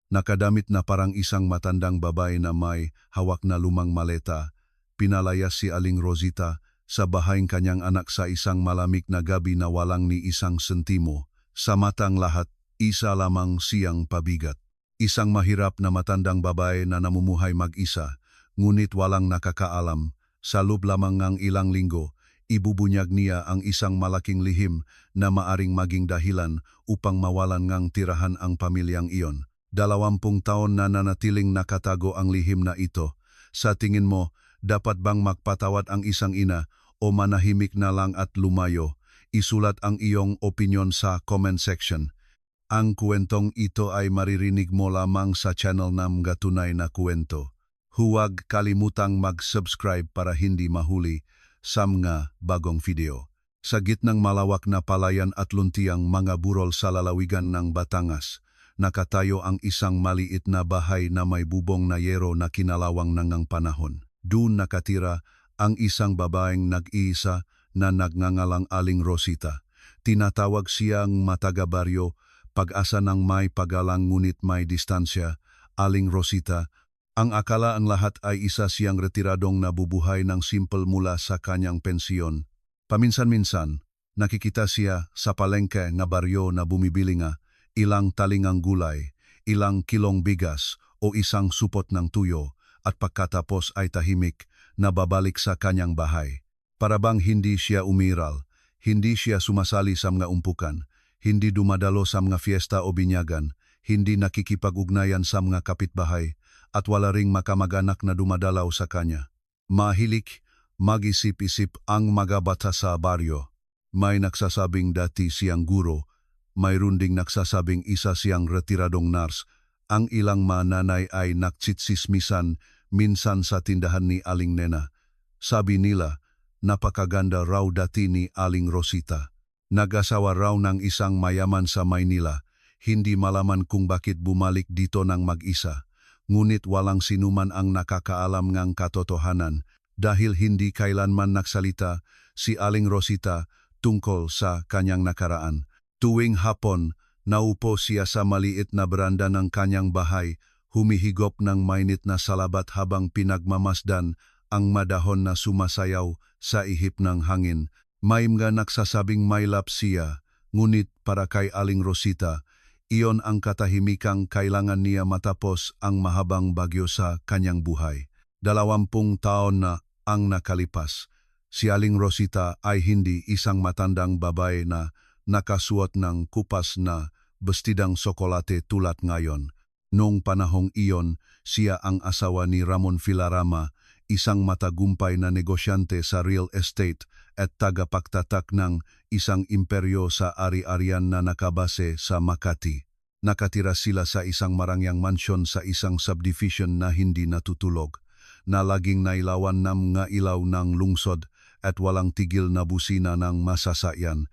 Nakadamit na parang isang matandang babae na may hawak na lumang maleta. Pinalayas si Aling Rosita sa bahayng kanyang anak sa isang malamig na gabi na walang ni isang sentimo. Sa matang lahat, isa lamang siyang pabigat. Isang mahirap na matandang babae na namumuhay mag-isa, ngunit walang nakakaalam. Sa loob lamang ng ilang linggo, ibubunyag niya ang isang malaking lihim na maaring maging dahilan upang mawalan ngang tirahan ang pamilyang iyon. 20 taon na nanatiling nakatago ang lihim na ito. Sa tingin mo, dapat bang magpatawad ang isang ina o manahimik na lang at lumayo? Isulat ang iyong opinyon sa comment section. Ang kwentong ito ay maririnig mo lamang sa channel ng Tunay na Kwento. Huwag kalimutang mag-subscribe para hindi mahuli sa mga bagong video. Sa gitnang malawak na palayan at luntiang mga burol sa lalawigan ng Batangas, nakatayo ang isang maliit na bahay na may bubong na yero na kinalawang ng panahon. Doon nakatira ang isang babaeng nag-iisa na nagngangalang Aling Rosita. Tinatawag siyang mataga-baryo, pag-asa ng may pagalang ngunit may distansya. Aling Rosita, ang akala ang lahat ay isa siyang retiradong nabubuhay ng simple mula sa kanyang pensyon. Paminsan-minsan, nakikita siya sa palengke na baryo na bumibili nga ilang talingang gulay, ilang kilong bigas o isang supot ng tuyo at pagkatapos ay tahimik na babalik sa kanyang bahay. Para bang hindi siya umiral, hindi siya sumasali sa mga umpukan, hindi dumadalo sa mga fiesta o binyagan, hindi nakikipag-ugnayan sa mga kapitbahay at wala ring makamag-anak na dumadalaw sa kanya. Mahilig, mag-isip-isip ang mga bata sa baryo. May nagsasabing dati siyang guro, mayroon ding nagsasabing isa siyang retiradong nurse. Ang ilang mananay ay naktsitsismisan minsan sa tindahan ni Aling Nena. Sabi nila, napakaganda raw dati ni Aling Rosita. Nag-asawa raw ng isang mayaman sa Maynila. Hindi malaman kung bakit bumalik dito ng mag-isa. Ngunit walang sinuman ang nakakaalam ngang katotohanan dahil hindi kailanman nagsalita si Aling Rosita tungkol sa kanyang nakaraan. Tuwing hapon, naupo siya sa maliit na beranda ng kanyang bahay, humihigop ng mainit na salabat habang pinagmamasdan ang madahon na sumasayaw sa ihip ng hangin. May mga nagsasabing may lap siya, ngunit para kay Aling Rosita, iyon ang katahimikang kailangan niya matapos ang mahabang bagyo sa kanyang buhay. 20 taon na ang nakalipas. Si Aling Rosita ay hindi isang matandang babae na nakasuot ng kupas na bestidang sokolate tulad ngayon. Noong panahong iyon, siya ang asawa ni Ramon Filarama, isang matagumpay na negosyante sa real estate at tagapagtatak ng isang imperyo sa ari-arian na nakabase sa Makati. Nakatira sila sa isang marangyang mansyon sa isang subdivision na hindi natutulog, na laging nailawan ng mga ilaw ng lungsod at walang tigil na busina ng masasakyan.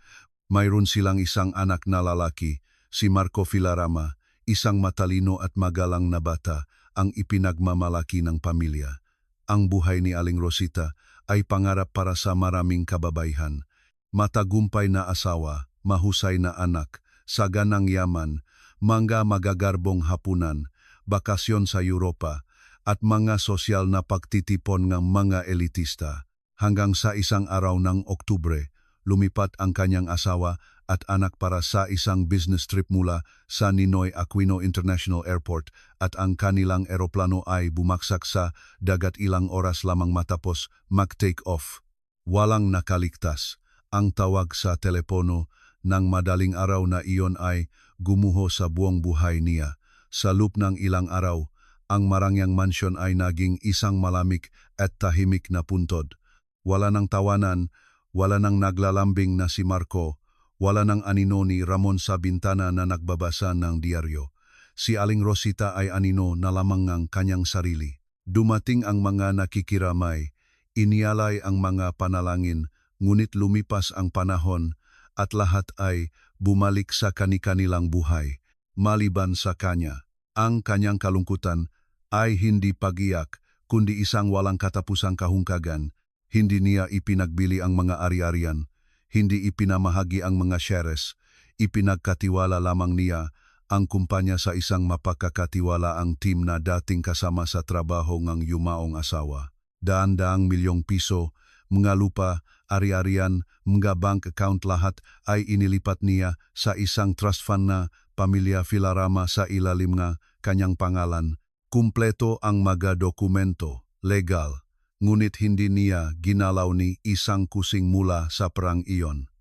Mayroon silang isang anak na lalaki, si Marco Filarama, isang matalino at magalang na bata, ang ipinagmamalaki ng pamilya. Ang buhay ni Aling Rosita ay pangarap para sa maraming kababaihan. Matagumpay na asawa, mahusay na anak, saganang yaman, mga magagarbong hapunan, bakasyon sa Europa, at mga sosyal na pagtitipon ng mga elitista. Hanggang sa isang araw ng Oktubre, lumipat ang kanyang asawa at anak para sa isang business trip mula sa Ninoy Aquino International Airport at ang kanilang eroplano ay bumaksak sa dagat ilang oras lamang matapos mag-take off. Walang nakaligtas. Ang tawag sa telepono ng madaling araw na iyon ay gumuho sa buong buhay niya. Sa loob ng ilang araw, ang marangyang mansyon ay naging isang malamig at tahimik na puntod. Wala nang tawanan, wala nang naglalambing na si Marco, wala nang anino ni Ramon sa bintana na nagbabasa ng diaryo. Si Aling Rosita ay anino na lamang ng kanyang sarili. Dumating ang mga nakikiramay, inialay ang mga panalangin, ngunit lumipas ang panahon at lahat ay bumalik sa kani-kanilang buhay. Maliban sa kanya, ang kanyang kalungkutan ay hindi pag-iyak, kundi isang walang katapusang kahungkagan. Hindi niya ipinagbili ang mga ari-arian, hindi ipinamahagi ang mga shares, ipinagkatiwala lamang niya ang kumpanya sa isang mapagkakatiwalaang team na dating kasama sa trabaho ng yumaong asawa. Daan-daang milyong piso, mga lupa, ari-arian, mga bank account lahat ay inilipat niya sa isang trust fund na Pamilya Filarama sa ilalim ng kanyang pangalan. Kumpleto ang mga dokumento, legal, ngunit hindi niya ginalaw ni isang kusing mula sa perang iyon.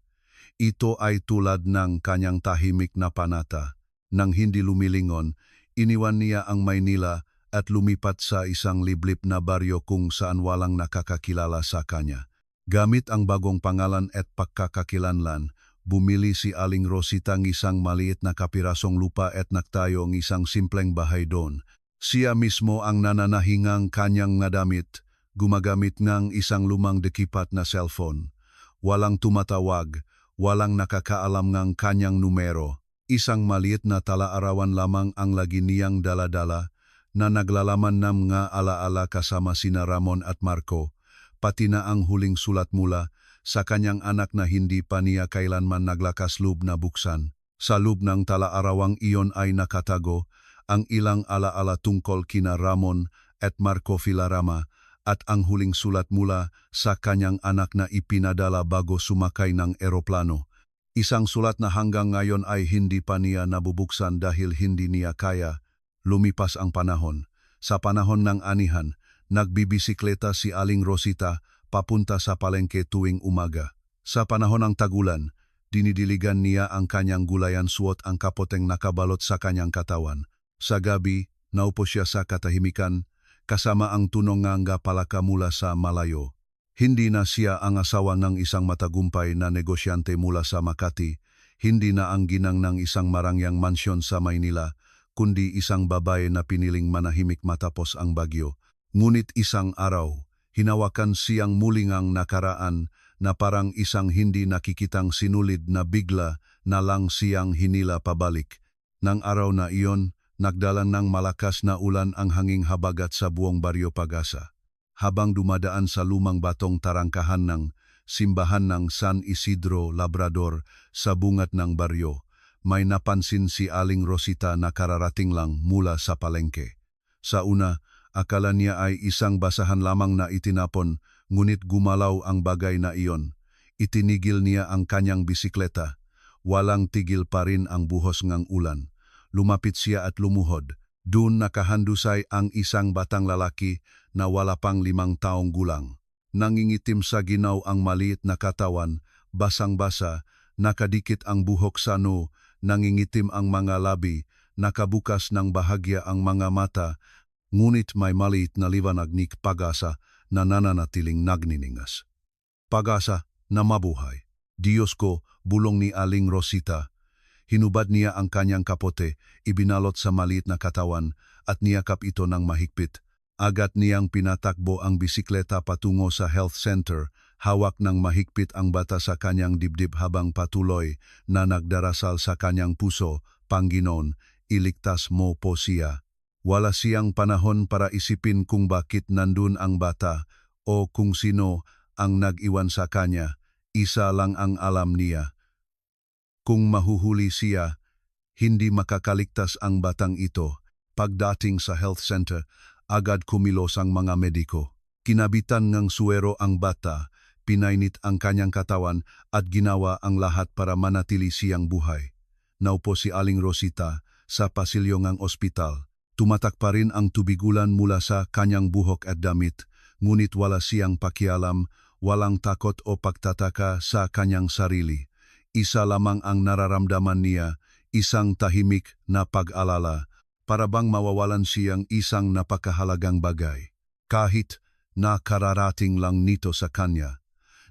Ito ay tulad ng kanyang tahimik na panata. Nang hindi lumilingon, iniwan niya ang Maynila at lumipat sa isang liblib na baryo kung saan walang nakakakilala sa kanya. Gamit ang bagong pangalan at pagkakakilanlan, bumili si Aling Rosita ng isang maliit na kapirasong lupa at nagtayo ng isang simpleng bahay doon. Siya mismo ang nananahingang kanyang nadamit, gumagamit ng isang lumang dekipat na cellphone. Walang tumatawag, walang nakakaalam ng kanyang numero. Isang maliit na tala-arawan lamang ang lagi niyang dala-dala na naglalaman ng mga alaala kasama sina Ramon at Marco, pati na ang huling sulat mula sa kanyang anak na hindi pa niya kailanman naglakas loob na buksan. Sa loob ng tala-arawang iyon ay nakatago ang ilang alaala tungkol kina Ramon at Marco Filarama at ang huling sulat mula sa kanyang anak na ipinadala bago sumakay ng eroplano. Isang sulat na hanggang ngayon ay hindi pa niya nabubuksan dahil hindi niya kaya. Lumipas ang panahon. Sa panahon ng anihan, nagbibisikleta si Aling Rosita papunta sa palengke tuwing umaga. Sa panahon ng tagulan, dinidiligan niya ang kanyang gulayan suot ang kapoteng nakabalot sa kanyang katawan. Sa gabi, naupo siya sa katahimikan, kasama ang tunong nga palaka mula sa malayo. Hindi na siya ang asawa ng isang matagumpay na negosyante mula sa Makati, hindi na ang ginang ng isang marangyang mansyon sa Maynila, kundi isang babae na piniling manahimik matapos ang bagyo. Ngunit isang araw, hinawakan siyang mulingang nakaraan na parang isang hindi nakikitang sinulid na bigla na lang siyang hinila pabalik. Nang araw na iyon, nagdala ng malakas na ulan ang hanging habagat sa buong Baryo Pag-asa. Habang dumadaan sa lumang batong tarangkahan ng simbahan ng San Isidro Labrador sa bungat ng baryo, may napansin si Aling Rosita na kararating lang mula sa palengke. Sa una, akala niya ay isang basahan lamang na itinapon, ngunit gumalaw ang bagay na iyon. Itinigil niya ang kanyang bisikleta. Walang tigil pa rin ang buhos ng ulan. Lumapit siya at lumuhod. Doon nakahandusay ang isang batang lalaki na wala pang 5 taong gulang. Nangingitim sa ginaw ang maliit na katawan, basang-basa, nakadikit ang buhok sa noo, nangingitim ang mga labi, nakabukas ng bahagya ang mga mata, ngunit may maliit na liwanag ni Pag-asa na nananatiling nagniningas. Pag-asa na mabuhay. Diyos ko, bulong ni Aling Rosita. Hinubad niya ang kanyang kapote, ibinalot sa maliit na katawan at niyakap ito ng mahigpit. Agad niyang pinatakbo ang bisikleta patungo sa health center, hawak ng mahigpit ang bata sa kanyang dibdib habang patuloy na nagdarasal sa kanyang puso, Panginoon, iligtas mo po siya. Wala siyang panahon para isipin kung bakit nandun ang bata o kung sino ang nag-iwan sa kanya. Isa lang ang alam niya. Kung mahuhuli siya, hindi makakaligtas ang batang ito. Pagdating sa health center, agad kumilos ang mga mediko. Kinabitan ng suwero ang bata, pinainit ang kanyang katawan at ginawa ang lahat para manatili siyang buhay. Naupo si Aling Rosita sa pasilyo ng ospital. Tumatak pa rin ang tubigulan mula sa kanyang buhok at damit, ngunit wala siyang pakialam, walang takot o pagtataka sa kanyang sarili. Isa lamang ang nararamdaman niya, isang tahimik na pag-alala, para bang mawawalan siyang isang napakahalagang bagay. Kahit na kararating lang nito sa kanya,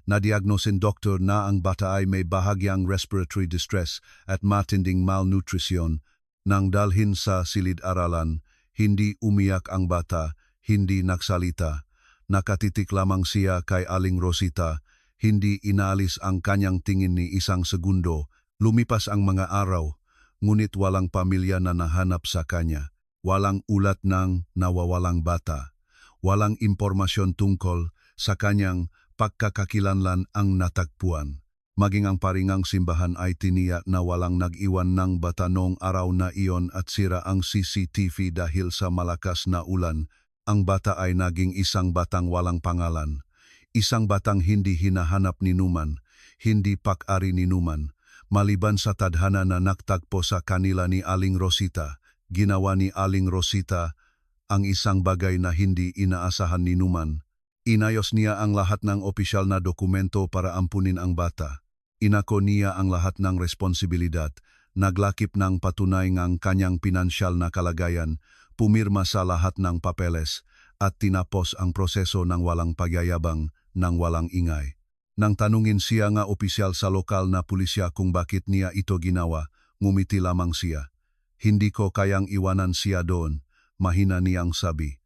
nadiagnosin doktor na ang bata ay may bahagyang respiratory distress at matinding malnutrition. Nang dalhin sa silid-aralan, hindi umiyak ang bata, hindi nagsalita. Nakatitik lamang siya kay Aling Rosita. Hindi inaalis ang kanyang tingin ni isang segundo. Lumipas ang mga araw, ngunit walang pamilya na nahanap sa kanya. Walang ulat ng nawawalang bata. Walang impormasyon tungkol sa kanyang pagkakakilanlan ang natagpuan. Maging ang paringang simbahan ay tiniyak na walang nag-iwan ng bata noong araw na iyon at sira ang CCTV dahil sa malakas na ulan. Ang bata ay naging isang batang walang pangalan. Isang batang hindi hinahanap ni Numan, hindi pak-ari ni Numan. Maliban sa tadhana na naktagpo sa kanila ni Aling Rosita, ginawa ni Aling Rosita ang isang bagay na hindi inaasahan ni Numan. Inayos niya ang lahat ng opisyal na dokumento para ampunin ang bata. Inako niya ang lahat ng responsibilidad, naglakip ng patunay ng kanyang pinansyal na kalagayan, pumirma sa lahat ng papeles, at tinapos ang proseso ng walang pagyayabang, ng walang ingay. Nang tanungin siya nga opisyal sa lokal na pulisya kung bakit niya ito ginawa, ngumiti lamang siya. Hindi ko kayang iwanan siya doon, mahina niyang sabi.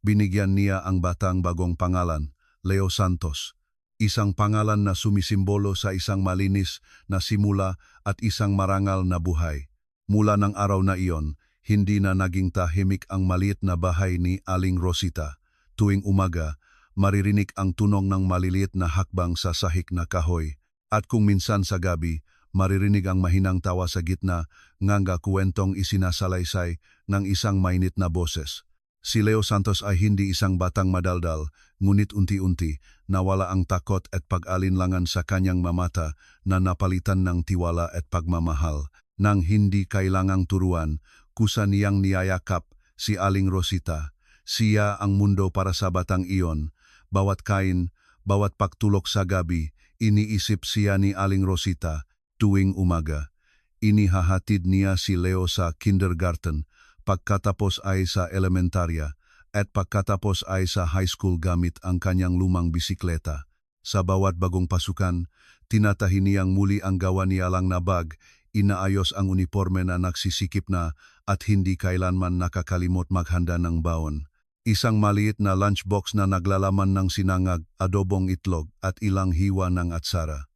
Binigyan niya ang batang bagong pangalan, Leo Santos. Isang pangalan na sumisimbolo sa isang malinis na simula at isang marangal na buhay. Mula ng araw na iyon, hindi na naging tahimik ang maliit na bahay ni Aling Rosita. Tuwing umaga, maririnig ang tunog ng maliliit na hakbang sa sahig na kahoy, at kung minsan sa gabi, maririnig ang mahinang tawa sa gitna ng kwentong isinasalaysay ng isang mainit na boses. Si Leo Santos ay hindi isang batang madaldal, ngunit unti-unti nawala ang takot at pag-alinlangan sa kanyang mamata na napalitan ng tiwala at pagmamahal. Nang hindi kailangang turuan, kusa niyang niyayakap si Aling Rosita. Siya ang mundo para sa batang iyon. Bawat kain, bawat pagtulog sa gabi, iniisip siya ni Aling Rosita tuwing umaga. Inihahatid niya si Leo sa kindergarten, pagkatapos ay sa elementarya, at pagkatapos ay sa high school gamit ang kanyang lumang bisikleta. Sa bawat bagong pasukan, tinatahi niyang muli ang gawa niya lang na bag, inaayos ang uniforme na nagsisikip na at hindi kailanman nakakalimot maghanda ng baon. Isang maliit na lunchbox na naglalaman ng sinangag, adobong itlog at ilang hiwa ng atsara.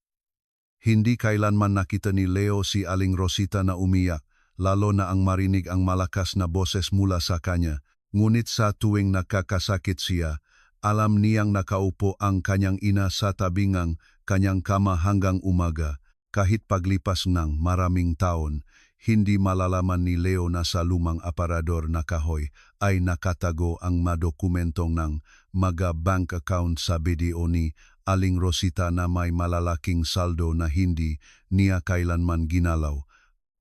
Hindi kailanman nakita ni Leo si Aling Rosita na umiyak, lalo na ang marinig ang malakas na boses mula sa kanya. Ngunit sa tuwing nakakasakit siya, alam niyang nakaupo ang kanyang ina sa tabingang kanyang kama hanggang umaga. Kahit paglipas ng maraming taon, hindi malalaman ni Leo na sa lumang aparador na kahoy ay nakatago ang madokumentong ng mga bank account sa BDO ni Aling Rosita na may malalaking saldo na hindi niya kailanman ginalaw.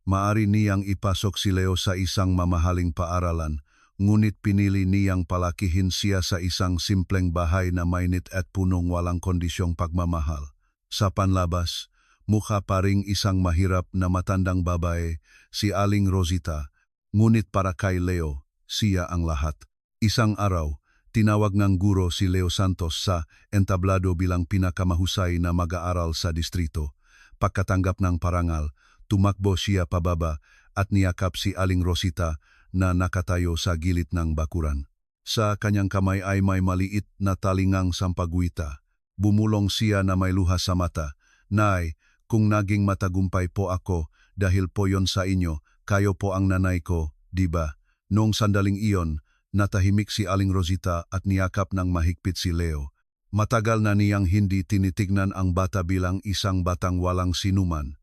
Maari niyang ipasok si Leo sa isang mamahaling paaralan, ngunit pinili niyang palakihin siya sa isang simpleng bahay na mainit at punong walang kondisyong pagmamahal. Sa panlabas, mukha pa ring isang mahirap na matandang babae, si Aling Rosita, ngunit para kay Leo, siya ang lahat. Isang araw, tinawag ng guro si Leo Santos sa entablado bilang pinakamahusay na mag-aaral sa distrito. Pagkatanggap ng parangal, tumakbo siya pababa at niyakap si Aling Rosita na nakatayo sa gilid ng bakuran. Sa kanyang kamay ay may maliit na talingang sampagwita. Bumulong siya na may luha sa mata. Nay, kung naging matagumpay po ako dahil po yon sa inyo, kayo po ang nanay ko, di ba? Noong sandaling iyon, natahimik si Aling Rosita at niyakap ng mahigpit si Leo. Matagal na niyang hindi tinitignan ang bata bilang isang batang walang sinuman.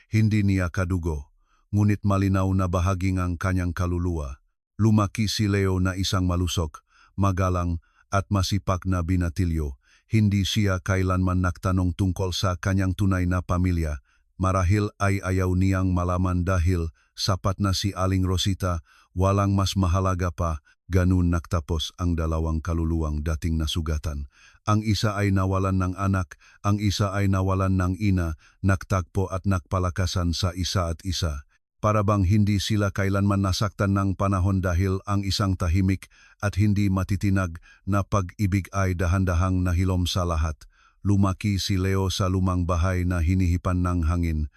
Hindi niya kadugo, ngunit malinaw na bahagi ng kanyang kaluluwa. Lumaki si Leo na isang malusok, magalang at masipag na binatilyo. Hindi siya kailanman nagtanong tungkol sa kanyang tunay na pamilya. Marahil ay ayaw niyang malaman dahil sapat na si Aling Rosita, walang mas mahalaga pa. Ganun nagtapos ang dalawang kaluluwang dating nasugatan. Ang isa ay nawalan ng anak, ang isa ay nawalan ng ina, nagtagpo at nagpalakasan sa isa at isa. Para bang hindi sila kailanman nasaktan ng panahon dahil ang isang tahimik at hindi matitinag na pag-ibig ay dahan-dahang nahilom sa lahat. Lumaki si Leo sa lumang bahay na hinihipan ng hangin.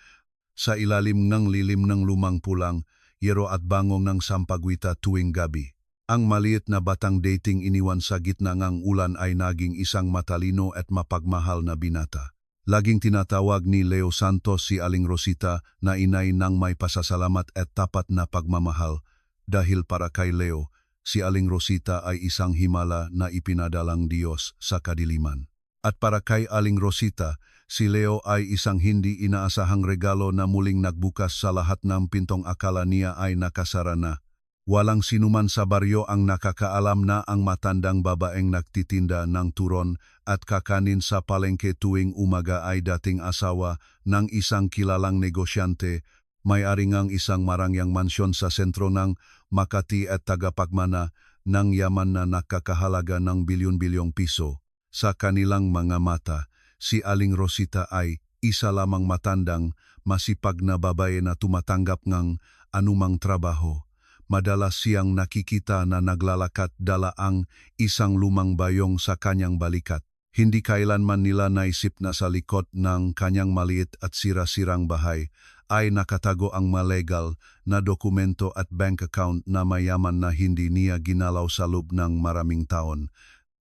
Sa ilalim ng lilim ng lumang pulang, yero at bangong ng sampagwita tuwing gabi. Ang maliit na batang dating iniwan sa gitna ng ulan ay naging isang matalino at mapagmahal na binata. Laging tinatawag ni Leo Santos si Aling Rosita na inay ng may pasasalamat at tapat na pagmamahal dahil para kay Leo, si Aling Rosita ay isang himala na ipinadalang Diyos sa kadiliman. At para kay Aling Rosita, si Leo ay isang hindi inaasahang regalo na muling nagbukas sa lahat ng pintong akala niya ay nakasara na. Walang sinuman sa baryo ang nakakaalam na ang matandang babaeng nagtitinda ng turon at kakanin sa palengke tuwing umaga ay dating asawa ng isang kilalang negosyante, may-ari ngang isang marangyang mansyon sa sentro ng Makati at tagapagmana ng yaman na nakakahalaga ng bilyon-bilyong piso. Sa kanilang mga mata, si Aling Rosita ay isa lamang matandang, masipag na babae na tumatanggap ng anumang trabaho. Madalas siyang nakikita na naglalakat dala ang isang lumang bayong sa kanyang balikat. Hindi kailanman nila naisip na sa likod ng kanyang maliit at sira-sirang bahay ay nakatago ang malegal na dokumento at bank account na mayaman na hindi niya ginalaw sa loob ng maraming taon.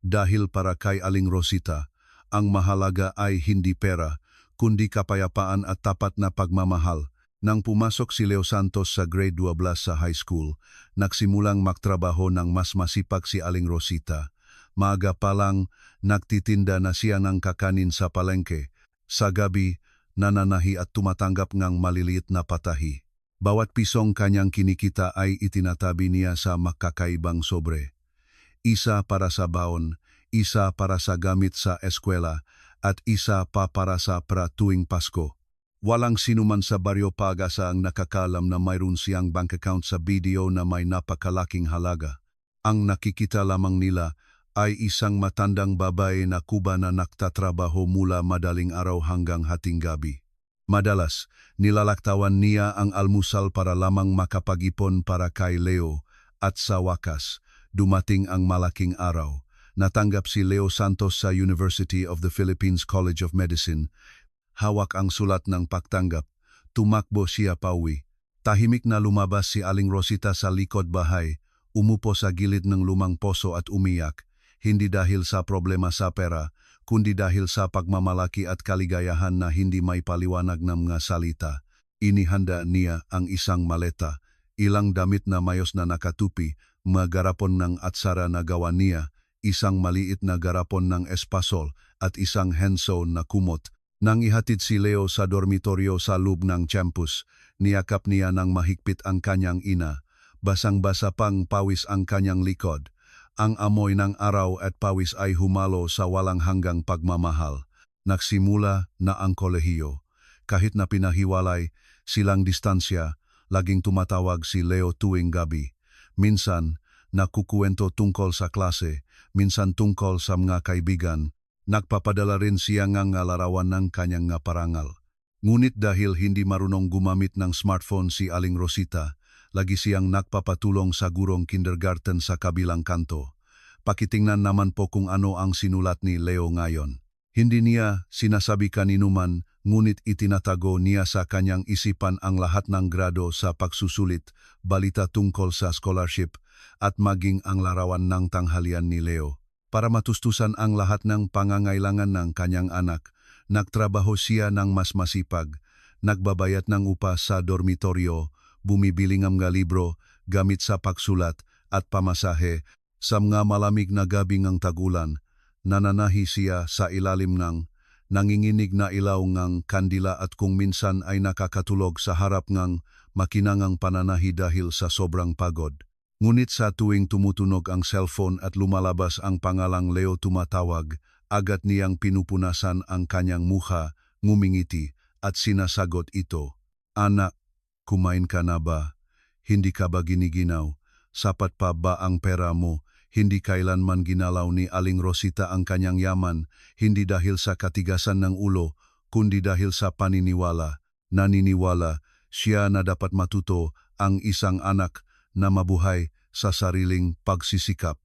Dahil para kay Aling Rosita, ang mahalaga ay hindi pera, kundi kapayapaan at tapat na pagmamahal. Nang pumasok si Leo Santos sa grade 12 sa high school, nagsimulang magtrabaho ng mas masipag si Aling Rosita. Maaga pa lang, nagtitinda na siya ng kakanin sa palengke. Sa gabi, nananahi at tumatanggap ng maliliit na patahi. Bawat pisong kanyang kinikita ay itinatabi niya sa makakaibang sobre. Isa para sa baon, isa para sa gamit sa eskwela, at isa pa para sa tuwing Pasko. Walang sinuman sa baryo Pag-asa ang nakakalam na mayroon siyang bank account sa BDO na may napakalaking halaga. Ang nakikita lamang nila ay isang matandang babae na kuba na nagtatrabaho mula madaling araw hanggang hating gabi. Madalas, nilalaktawan niya ang almusal para lamang makapag-ipon para kay Leo, at sa wakas, dumating ang malaking araw. Natanggap si Leo Santos sa University of the Philippines College of Medicine. Hawak ang sulat ng pagtanggap. Tumakbo siya pauwi. Tahimik na lumabas si Aling Rosita sa likod bahay. Umupo sa gilid ng lumang poso at umiyak. Hindi dahil sa problema sa pera, kundi dahil sa pagmamalaki at kaligayahan na hindi may paliwanag ng mga salita. Inihanda niya ang isang maleta, ilang damit na mayos na nakatupi, mga garapon ng atsara na gawa niya, isang maliit na garapon ng espasol at isang handsewn na kumot. Nang ihatid si Leo sa dormitoryo sa loob ng campus, niyakap niya ng mahigpit ang kanyang ina. Basang-basa pang pawis ang kanyang likod. Ang amoy ng araw at pawis ay humalo sa walang hanggang pagmamahal. Nagsimula na ang kolehiyo. Kahit na pinahiwalay silang distansya, laging tumatawag si Leo tuwing gabi. Minsan, nakukuwento tungkol sa klase, minsan tungkol sa mga kaibigan. Nagpapadala rin siya ng larawan ng kanyang parangal. Ngunit dahil hindi marunong gumamit ng smartphone si Aling Rosita, lagi siyang nagpapatulong sa gurong kindergarten sa kabilang kanto. Pakitingnan naman po kung ano ang sinulat ni Leo ngayon. Hindi niya sinasabi kaninuman, ngunit itinatago niya sa kanyang isipan ang lahat ng grado sa pagsusulit, balita tungkol sa scholarship, at maging ang larawan ng tanghalian ni Leo. Para matustusan ang lahat ng pangangailangan ng kanyang anak, nagtrabaho siya ng mas masipag, nagbabayad ng upa sa dormitoryo, bumibili ng mga libro, gamit sa pagsulat, at pamasahe. Sa mga malamig na gabi ng tag-ulan, nananahi siya sa ilalim ng nanginginig na ilaw ng kandila at kung minsan ay nakakatulog sa harap ng makinangang pananahi dahil sa sobrang pagod. Ngunit sa tuwing tumutunog ang cellphone at lumalabas ang pangalang Leo tumatawag, agad niyang pinupunasan ang kanyang mukha, ngumingiti, at sinasagot ito. Anak, kumain ka na ba? Hindi ka ba giniginaw? Sapat pa ba ang pera mo? Hindi kailanman ginalaw ni Aling Rosita ang kanyang yaman, hindi dahil sa katigasan ng ulo, kundi dahil sa paniniwala. Naniniwala siya na dapat matuto ang isang anak na mabuhay sa sariling pagsisikap.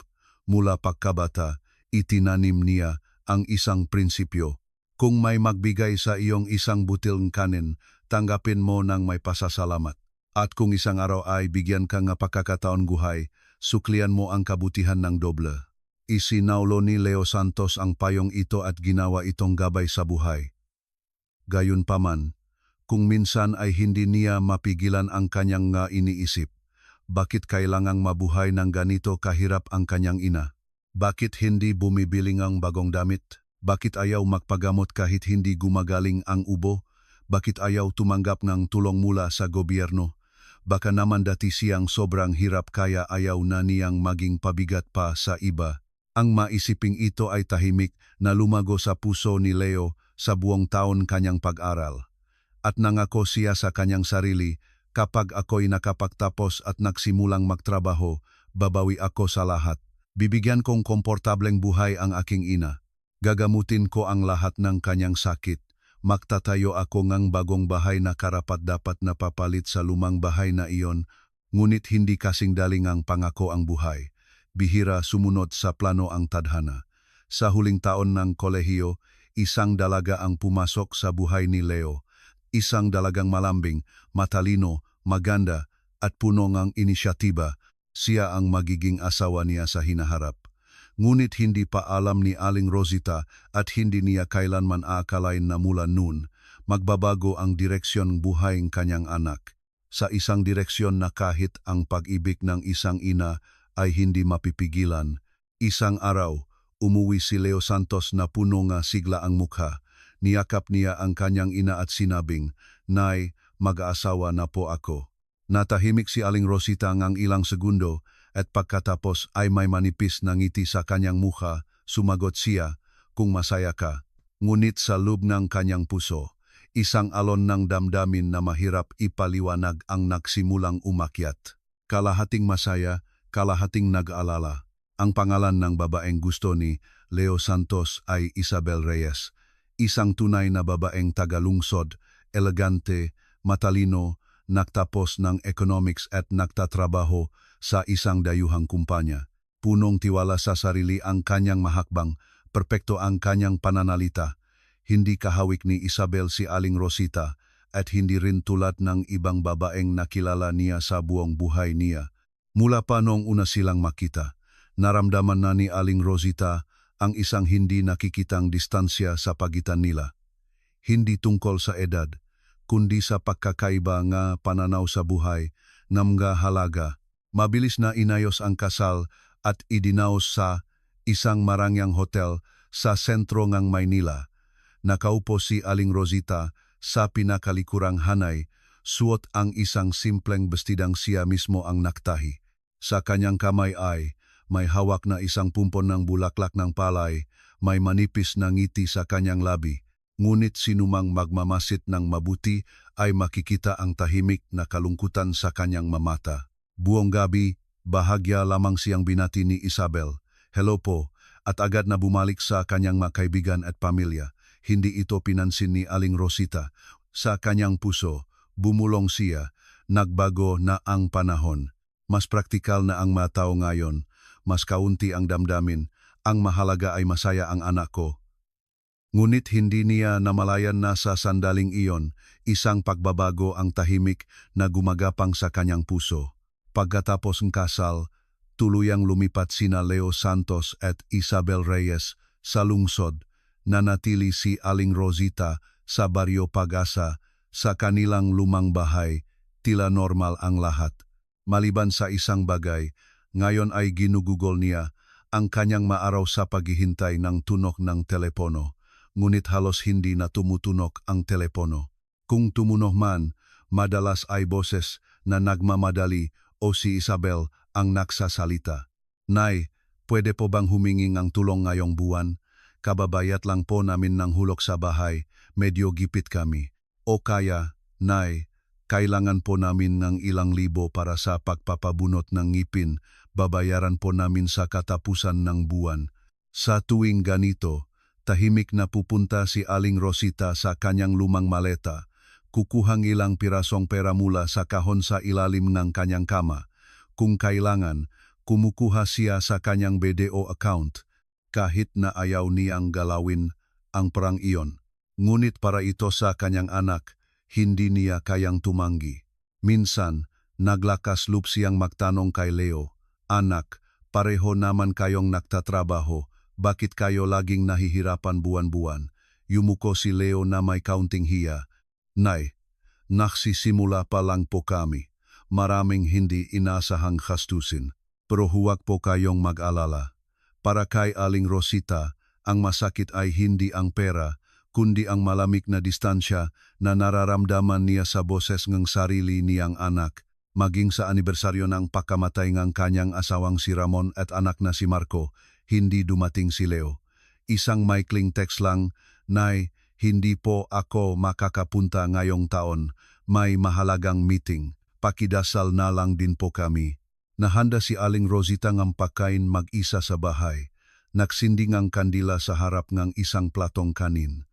Mula pagkabata, itinanim niya ang isang prinsipyo. Kung may magbigay sa iyong isang butil ng kanin, tanggapin mo ng may pasasalamat. At kung isang araw ay bigyan ka ng pagkakataon guhay, suklian mo ang kabutihan ng doble. Isinaulo ni Leo Santos ang payong ito at ginawa itong gabay sa buhay. Gayunpaman, kung minsan ay hindi niya mapigilan ang kanyang iniisip, bakit kailangang mabuhay ng ganito kahirap ang kanyang ina? Bakit hindi bumibili ng bagong damit? Bakit ayaw magpagamot kahit hindi gumagaling ang ubo? Bakit ayaw tumanggap ng tulong mula sa gobyerno? Baka naman dati siyang sobrang hirap kaya ayaw na niyang maging pabigat pa sa iba. Ang maisiping ito ay tahimik na lumago sa puso ni Leo sa buong taon kanyang pag-aral. At nangako siya sa kanyang sarili, kapag ako'y nakapagtapos at nagsimulang magtrabaho, babawi ako sa lahat. Bibigyan kong komportableng buhay ang aking ina. Gagamutin ko ang lahat ng kanyang sakit. Magtatayo ako ng bagong bahay na karapat-dapat na papalit sa lumang bahay na iyon, ngunit hindi kasing daling ang pangako ang buhay. Bihira sumunod sa plano ang tadhana. Sa huling taon ng kolehiyo, isang dalaga ang pumasok sa buhay ni Leo. Isang dalagang malambing, matalino, maganda, at puno ng inisyatiba. Siya ang magiging asawa niya sa hinaharap. Ngunit hindi pa alam ni Aling Rosita at hindi niya kailanman aakalain na mula noon, magbabago ang direksyon buhay ng kanyang anak. Sa isang direksyon na kahit ang pag-ibig ng isang ina ay hindi mapipigilan. Isang araw, umuwi si Leo Santos na puno nga sigla ang mukha. Niyakap niya ang kanyang ina at sinabing, "Nay, mag-aasawa na po ako." Natahimik si Aling Rosita ng ilang segundo at pagkatapos ay may manipis na ngiti sa kanyang mukha, sumagot siya, "Kung masaya ka." Ngunit sa loob ng kanyang puso, isang alon ng damdamin na mahirap ipaliwanag ang nagsimulang umakyat. Kalahating masaya, kalahating nag-alala. Ang pangalan ng babaeng gusto ni Leo Santos ay Isabel Reyes. Isang tunay na babaeng tagalungsod, elegante, matalino, nagtapos ng economics at nagtatrabaho sa isang dayuhang kumpanya. Punong tiwala sa sarili ang kanyang mahakbang, perpekto ang kanyang pananalita. Hindi kahawik ni Isabel si Aling Rosita at hindi rin tulad ng ibang babaeng nakilala niya sa buong buhay niya. Mula pa noong una silang makita, naramdaman na ni Aling Rosita ang isang hindi nakikitang distansya sa pagitan nila. Hindi tungkol sa edad, kundi sa pagkakaiba nga pananaw sa buhay, ng mga halaga. Mabilis na inayos ang kasal at idinaos sa isang marangyang hotel sa sentro ng Maynila. Nakaupo si Aling Rosita sa pinakalikurang hanay, suot ang isang simpleng bestidang siya mismo ang naktahi. Sa kanyang kamay ay may hawak na isang pumpon ng bulaklak ng palay, may manipis na ngiti sa kanyang labi. Ngunit sinumang magmamasit ng mabuti ay makikita ang tahimik na kalungkutan sa kanyang mamata. Buong gabi, bahagya lamang siyang binati ni Isabel, "Hello po," at agad na bumalik sa kanyang mga kaibigan at pamilya. Hindi ito pinansin ni Aling Rosita. Sa kanyang puso, bumulong siya, nagbago na ang panahon. Mas praktikal na ang mga tao ngayon, mas kaunti ang damdamin, ang mahalaga ay masaya ang anak ko. Ngunit hindi niya namalayan na sa sandaling iyon, isang pagbabago ang tahimik na gumagapang sa kanyang puso. Pagkatapos ng kasal, tuluyang lumipat sina Leo Santos at Isabel Reyes sa lungsod. Nanatili si Aling Rosita sa Barrio Pag-asa sa kanilang lumang bahay, tila normal ang lahat. Maliban sa isang bagay, ngayon ay ginugugol niya ang kanyang maaraw sa paghihintay ng tunok ng telepono. Ngunit halos hindi na tumutunok ang telepono. Kung tumunog man, madalas ay boses na nagmamadali o si Isabel ang nagsasalita. "Nay, pwede po bang humingi ng tulong ngayong buwan? Kababayat lang po namin ng hulog sa bahay, medyo gipit kami. O kaya, Nay, kailangan po namin ng ilang libo para sa pagpapabunot ng ngipin, babayaran po namin sa katapusan ng buwan." Sa tuwing ganito, tahimik na pupunta si Aling Rosita sa kanyang lumang maleta, kukuhang ilang pirasong pera mula sa kahon sa ilalim ng kanyang kama. Kung kailangan, kumukuha siya sa kanyang BDO account, kahit na ayaw niyang galawin ang perang iyon. Ngunit para ito sa kanyang anak, hindi niya kayang tumanggi. Minsan, naglakas loob siyang magtanong kay Leo, "Anak, pareho naman kayong nagtatrabaho, bakit kayo laging nahihirapan buwan-buwan?" Yumuko si Leo na may kaunting hiya, "Nay, nagsisimula pa lang po kami. Maraming hindi inasahang gastusin. Pero huwag po kayong mag-alala. Para kay Aling Rosita, Ang masakit ay hindi ang pera, kundi ang malamig na distansya na nararamdaman niya sa boses ng sarili niyang anak, maging sa anibersaryo ng pagkamatay ng kanyang asawang si Ramon at anak na si Marco, hindi dumating si Leo. Isang maikling text lang, "Nay, hindi po ako makakapunta ngayong taon, may mahalagang meeting, pakidasal na lang din po kami." Nahanda si Aling Rosita ng pagkain mag-isa sa bahay. Nagsinding ang kandila sa harap ng isang platong kanin.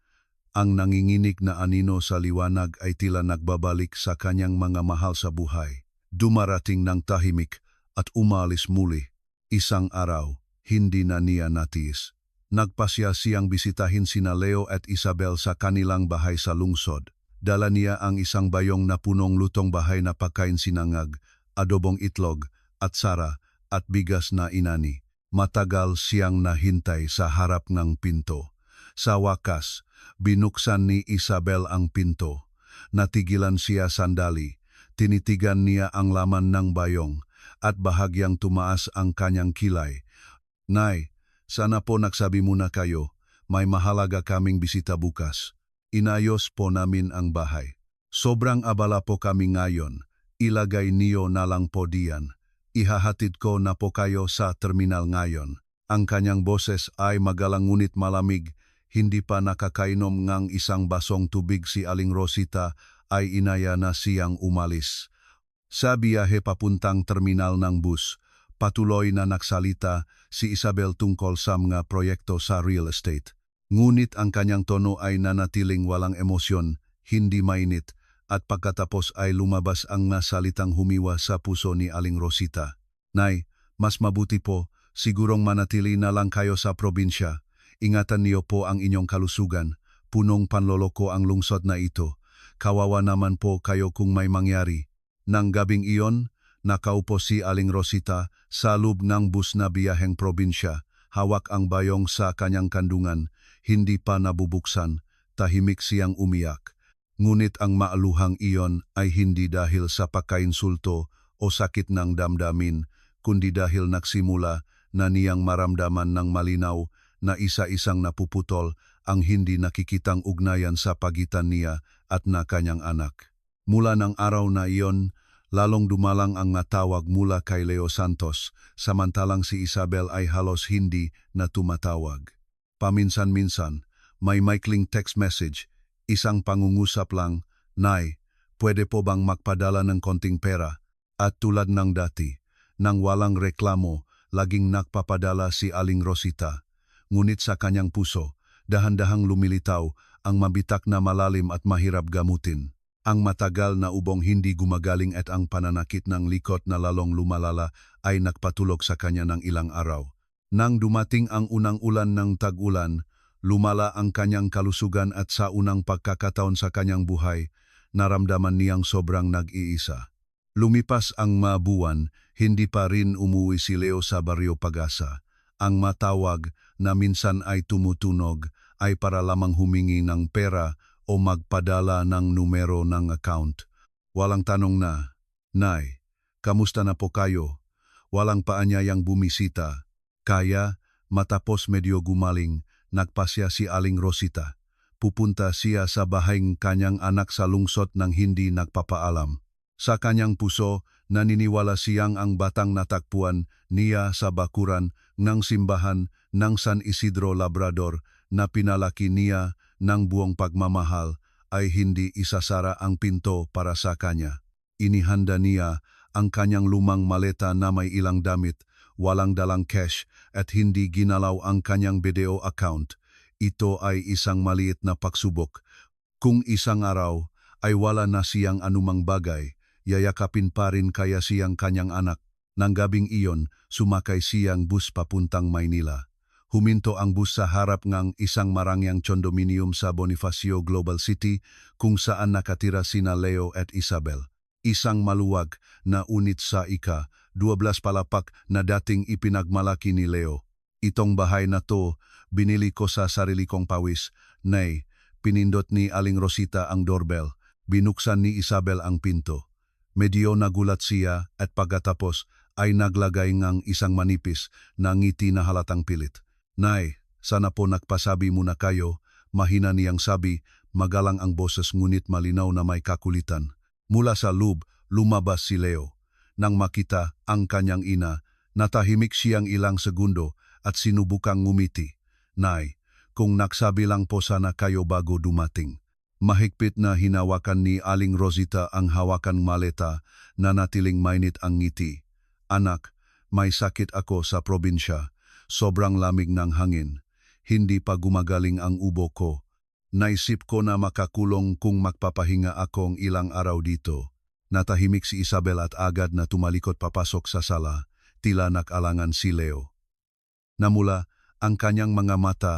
Ang nanginginig na anino sa liwanag ay tila nagbabalik sa kanyang mga mahal sa buhay. Dumarating ng tahimik at umalis muli. Isang araw, hindi na niya natiis. Nagpasya siyang bisitahin sina Leo at Isabel sa kanilang bahay sa lungsod. Dala niya ang isang bayong na punong lutong bahay na pagkain sinangag, adobong itlog, at sara, at bigas na inani. Matagal siyang nahintay sa harap ng pinto. Sa wakas, binuksan ni Isabel ang pinto. Natigilan siya sandali. Tinitigan niya ang laman ng bayong at bahagyang tumaas ang kanyang kilay. "Nay, sana po nagsabi muna kayo, may mahalaga kaming bisita bukas. Inayos po namin ang bahay. Sobrang abala po kami ngayon, ilagay niyo na lang po diyan. Ihahatid ko na po kayo sa terminal ngayon." Ang kanyang boses ay magalang ngunit malamig. Hindi pa nakakainom ng isang basong tubig si Aling Rosita ay inaya na siyang umalis. Sa biyahe papuntang terminal ng bus, patuloy na nagsalita si Isabel tungkol sa mga proyekto sa real estate. Ngunit ang kanyang tono ay nanatiling walang emosyon, hindi mainit, at pagkatapos ay lumabas ang nasalitang humiwa sa puso ni Aling Rosita. "Nay, mas mabuti po, sigurong manatili na lang kayo sa probinsya. Ingatan niyo po ang inyong kalusugan, punong panloloko ang lungsod na ito. Kawawa naman po kayo kung may mangyari." Nang gabing iyon, nakaupo si Aling Rosita sa loob ng bus na biyaheng probinsya, hawak ang bayong sa kanyang kandungan, hindi pa nabubuksan, tahimik siyang umiyak. Ngunit ang maaluhang iyon ay hindi dahil sa pagkainsulto o sakit ng damdamin, kundi dahil nagsimula na niyang maramdaman ng malinaw na isa-isang napuputol ang hindi nakikitang ugnayan sa pagitan niya at na kanyang anak. Mula ng araw na iyon, lalong dumalang ang natawag mula kay Leo Santos, samantalang si Isabel ay halos hindi na tumatawag. Paminsan-minsan, may maikling text message, isang pangungusap lang, "Nay, pwede po bang magpadala ng konting pera?" At tulad ng dati, nang walang reklamo, laging nagpapadala si Aling Rosita. Ngunit sa kanyang puso, dahan-dahang lumilitaw ang mabitak na malalim at mahirap gamutin. Ang matagal na ubong hindi gumagaling at ang pananakit ng likot na lalong lumalala ay nagpatulog sa kanya ng ilang araw. Nang dumating ang unang ulan ng tag-ulan, lumala ang kanyang kalusugan at sa unang pagkakataon sa kanyang buhay, naramdaman niyang sobrang nag-iisa. Lumipas ang mga buwan, hindi pa rin umuwi si Leo sa Barrio Pag-asa. Ang matawag na minsan ay tumutunog ay para lamang humingi ng pera o magpadala ng numero ng account. Walang tanong na, "Nay, kamusta na po kayo?" Walang paanyayang bumisita. Kaya, matapos medyo gumaling, nagpasya si Aling Rosita. Pupunta siya sa bahayng kanyang anak sa lungsod nang hindi nagpapaalam. Sa kanyang puso, naniniwala siyang ang batang natagpuan niya sa bakuran ng simbahan ng San Isidro Labrador na pinalaki niya ng buong pagmamahal ay hindi isasara ang pinto para sa kanya. Inihanda niya ang kanyang lumang maleta na may ilang damit, walang dalang cash at hindi ginalaw ang kanyang video account. Ito ay isang maliit na pagsubok. Kung isang araw ay wala na siyang anumang bagay, yayakapin pa rin kaya siyang kanyang anak. Nang gabing iyon, sumakay siyang bus papuntang Maynila. Huminto ang bus sa harap ng isang marangyang condominium sa Bonifacio Global City kung saan nakatira sina Leo at Isabel. Isang maluwag na unit sa ika-12 palapak na dating ipinagmalaki ni Leo. "Itong bahay na to, binili ko sa sarili kong pawis." "Nay," pinindot ni Aling Rosita ang doorbell. Binuksan ni Isabel ang pinto. Medyo nagulat siya at pagkatapos ay naglagay ng isang manipis na ngiti na halatang pilit. "Nay, Sana po nagpasabi muna kayo, mahina niyang sabi, magalang ang boses ngunit malinaw na may kakulitan. Mula sa loob, lumabas si Leo. Nang makita ang kanyang ina, natahimik siyang ilang segundo at sinubukang ngumiti. Nay, kung nagsabi lang po sana kayo bago dumating. Mahigpit na hinawakan ni Aling Rosita ang hawakan maleta na natiling mainit ang ngiti. Anak, may sakit ako sa probinsya. Sobrang lamig ng hangin. Hindi pa gumagaling ang ubo ko. Naisip ko na makakulong kung magpapahinga akong ilang araw dito. Natahimik si Isabel at agad na tumalikod papasok sa sala, tila nag-alangan si Leo. Namula ang kanyang mga mata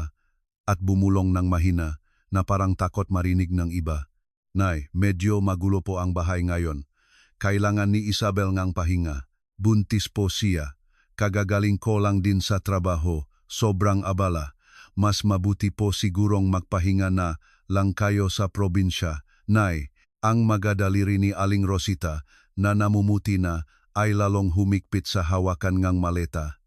at bumulong ng mahina na parang takot marinig ng iba. Nay, medyo magulo po ang bahay ngayon. Kailangan ni Isabel ngang pahinga. Buntis po siya. Kagagaling ko lang din sa trabaho, sobrang abala. Mas mabuti po sigurong magpahinga na lang kayo sa probinsya. Nay, ang magadaliri ni Aling Rosita na namumuti na ay lalong humigpit sa hawakan ngang maleta.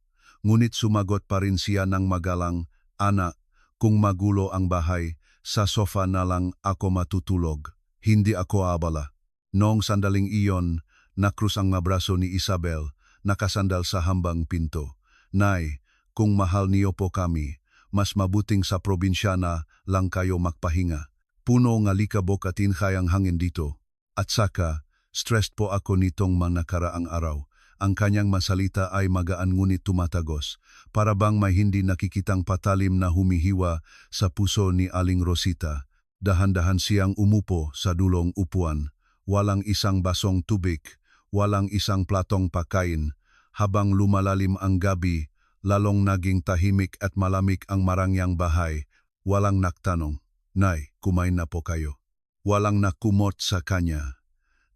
Ngunit sumagot pa rin siya ng magalang, Anak, kung magulo ang bahay, sa sofa na lang ako matutulog. Hindi ako abala. Noong sandaling iyon, nakrus ang mabraso ni Isabel, nakasandal sa hambang pinto. Nay, kung mahal niyo po kami, mas mabuting sa probinsya na lang kayo magpahinga. Puno ng alikabok at inhayang hangin dito. At saka, stressed po ako nitong mga nakaraang araw. Ang kanyang masalita ay magaan ngunit tumatagos. Para bang may hindi nakikitang patalim na humihiwa sa puso ni Aling Rosita. Dahan-dahan siyang umupo sa dulong upuan. Walang isang basong tubig, walang isang platong pagkain. Habang lumalalim ang gabi, lalong naging tahimik at malamig ang marangyang bahay. Walang nagtanong, Nay, kumain na po kayo. Walang nakumot sa kanya.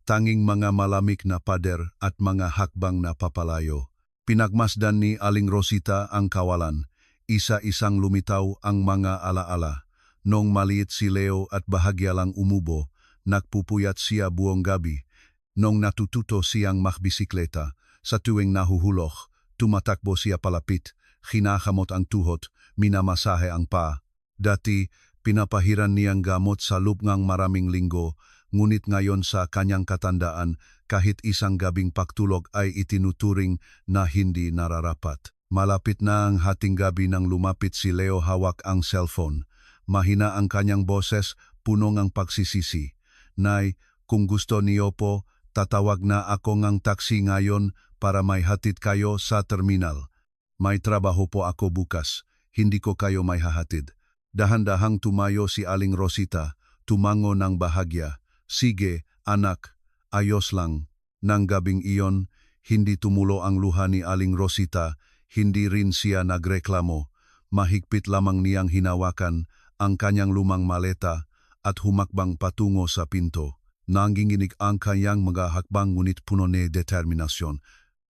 Tanging mga malamig na pader at mga hakbang na papalayo. Pinagmasdan ni Aling Rosita ang kawalan. Isa-isang lumitaw ang mga alaala. Nung maliit si Leo at bahagya lang umubo, nagpupuyat siya buong gabi. Nung natututo siyang makbisikleta, sa tuwing nahuhulog, tumatakbo siya palapit, hinahamot ang tuhod, minamasahe ang paa. Dati, pinapahiran niyang gamot sa loob ng maraming linggo, ngunit ngayon sa kanyang katandaan, kahit isang gabing pagtulog ay itinuturing na hindi nararapat. Malapit na ang hating gabi nang lumapit si Leo hawak ang cellphone. Mahina ang kanyang boses, puno ng pagsisisi. Nay, kung gusto niyo po, tatawag na ako ng taxi ngayon para may hatid kayo sa terminal. May trabaho po ako bukas, hindi ko kayo may hahatid. Dahan-dahang tumayo si Aling Rosita, tumango ng bahagya. Sige, anak, ayos lang. Nang gabing iyon, hindi tumulo ang luha ni Aling Rosita, hindi rin siya nagreklamo. Mahigpit lamang niyang hinawakan ang kanyang lumang maleta at humakbang patungo sa pinto. Nanginginig ang kanyang mga hakbang ngunit puno ni determinasyon.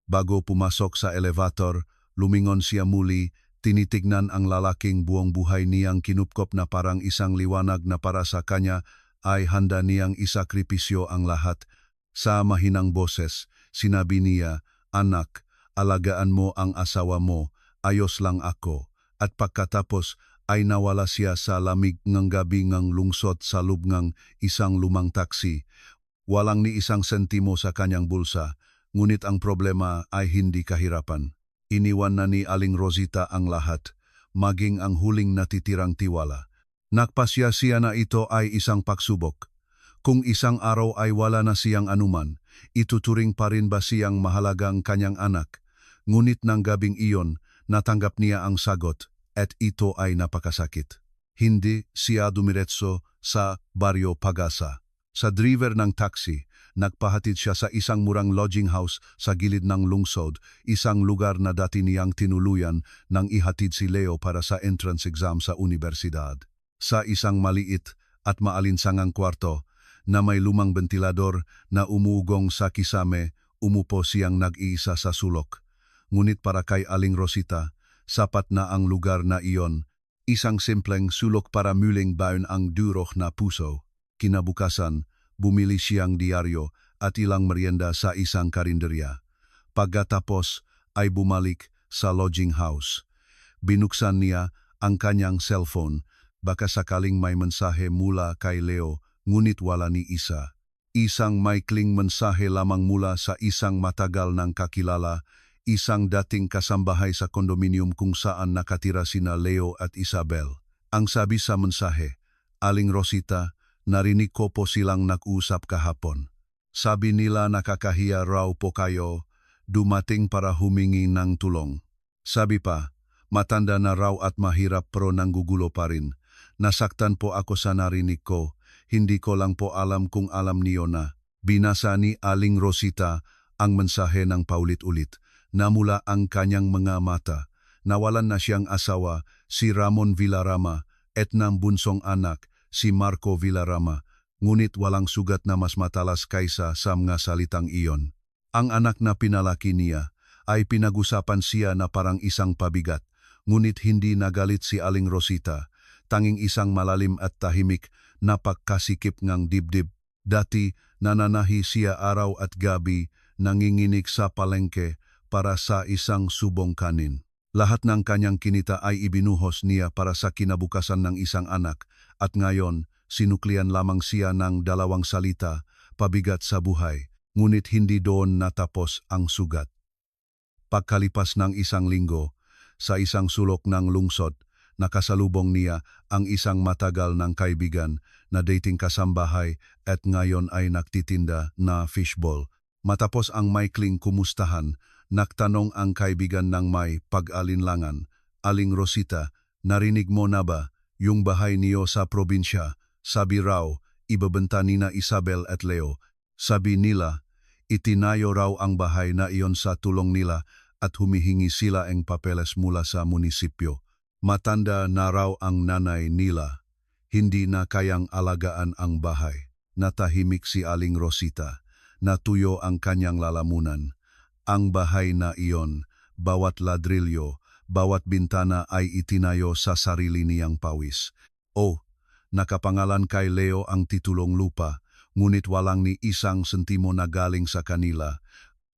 Bago pumasok sa elevator, lumingon siya muli, tinitignan ang lalaking buong buhay niyang kinupkop na parang isang liwanag na para sa kanya ay handa niyang isakripisyo ang lahat. Sa mahinang boses, sinabi niya, Anak, alagaan mo ang asawa mo, ayos lang ako. At pagkatapos ay nawala siya sa lamig ng gabi ng lungsod sa loob ng isang lumang taksi. Walang ni isang sentimo sa kanyang bulsa. Ngunit ang problema ay hindi kahirapan. Iniwan na ni Aling Rosita ang lahat, maging ang huling natitirang tiwala. Nagpasya siya na ito ay isang pagsubok. Kung isang araw ay wala na siyang anuman, ituturing pa rin ba siyang mahalagang kanyang anak? Ngunit ng gabing iyon, natanggap niya ang sagot, at ito ay napakasakit. Hindi siya dumiretso sa Barrio Pagasa. Sa driver ng taxi, nagpahatid siya sa isang murang lodging house sa gilid ng lungsod, isang lugar na dati niyang tinuluyan nang ihatid si Leo para sa entrance exam sa universidad. Sa isang maliit at maalinsangang kwarto na may lumang ventilador na umuugong sa kisame, umupo siyang nag-iisa sa sulok. Ngunit para kay Aling Rosita, sapat na ang lugar na iyon, isang simpleng sulok para muling baon ang durok na puso. Kinabukasan, bumili siyang diaryo at ilang merienda sa isang karinderya. Pagkatapos ay bumalik sa lodging house. Binuksan niya ang kanyang cellphone, baka sakaling may mensahe mula kay Leo, ngunit wala ni isa. Isang maikling mensahe lamang mula sa isang matagal ng kakilala, isang dating kasambahay sa kondominium kung saan nakatira sina Leo at Isabel. Ang sabi sa mensahe, "Aling Rosita, narinig ko po silang nag-usap kahapon. Sabi nila nakakahiya raw po kayo, dumating para humingi ng tulong. Sabi pa, matanda na raw at mahirap pero nanggugulo pa rin. Nasaktan po ako sa narinig ko, hindi ko lang po alam kung alam niyo na." Binasa ni Aling Rosita ang mensahe ng paulit-ulit. Namula ang kanyang mga mata. Nawalan na siyang asawa, si Ramon Villarama, at ng bunsong anak, si Marco Villarama, ngunit walang sugat na mas matalas kaysa sa mga salitang iyon. Ang anak na pinalaki niya ay pinag-usapan siya na parang isang pabigat, ngunit hindi nagalit si Aling Rosita, tanging isang malalim at tahimik na pagkasikip ng dibdib. Dati nananahi siya araw at gabi, nanginginig sa palengke para sa isang subong kanin. Lahat ng kanyang kinita ay ibinuhos niya para sa kinabukasan ng isang anak, at ngayon sinuklian lamang siya ng dalawang salita, pabigat sa buhay, ngunit hindi doon natapos ang sugat. Pagkalipas ng isang linggo, sa isang sulok ng lungsod, nakasalubong niya ang isang matagal ng kaibigan na dating kasambahay at ngayon ay nagtitinda na fishball. Matapos ang maikling kumustahan, nagtanong ang kaibigan ng may pag-alinlangan, "Aling Rosita, narinig mo na ba yung bahay niyo sa probinsya? Sabi raw, ibebenta ni na Isabel at Leo. Sabi nila, itinayo raw ang bahay na iyon sa tulong nila at humihingi sila ng papeles mula sa munisipyo. Matanda na raw ang nanay nila. Hindi na kayang alagaan ang bahay." Natahimik si Aling Rosita. Natuyo ang kanyang lalamunan. Ang bahay na iyon, bawat ladrilyo, bawat bintana ay itinayo sa sarili niyang pawis. Nakapangalan kay Leo ang titulong lupa, ngunit walang ni isang sentimo na galing sa kanila.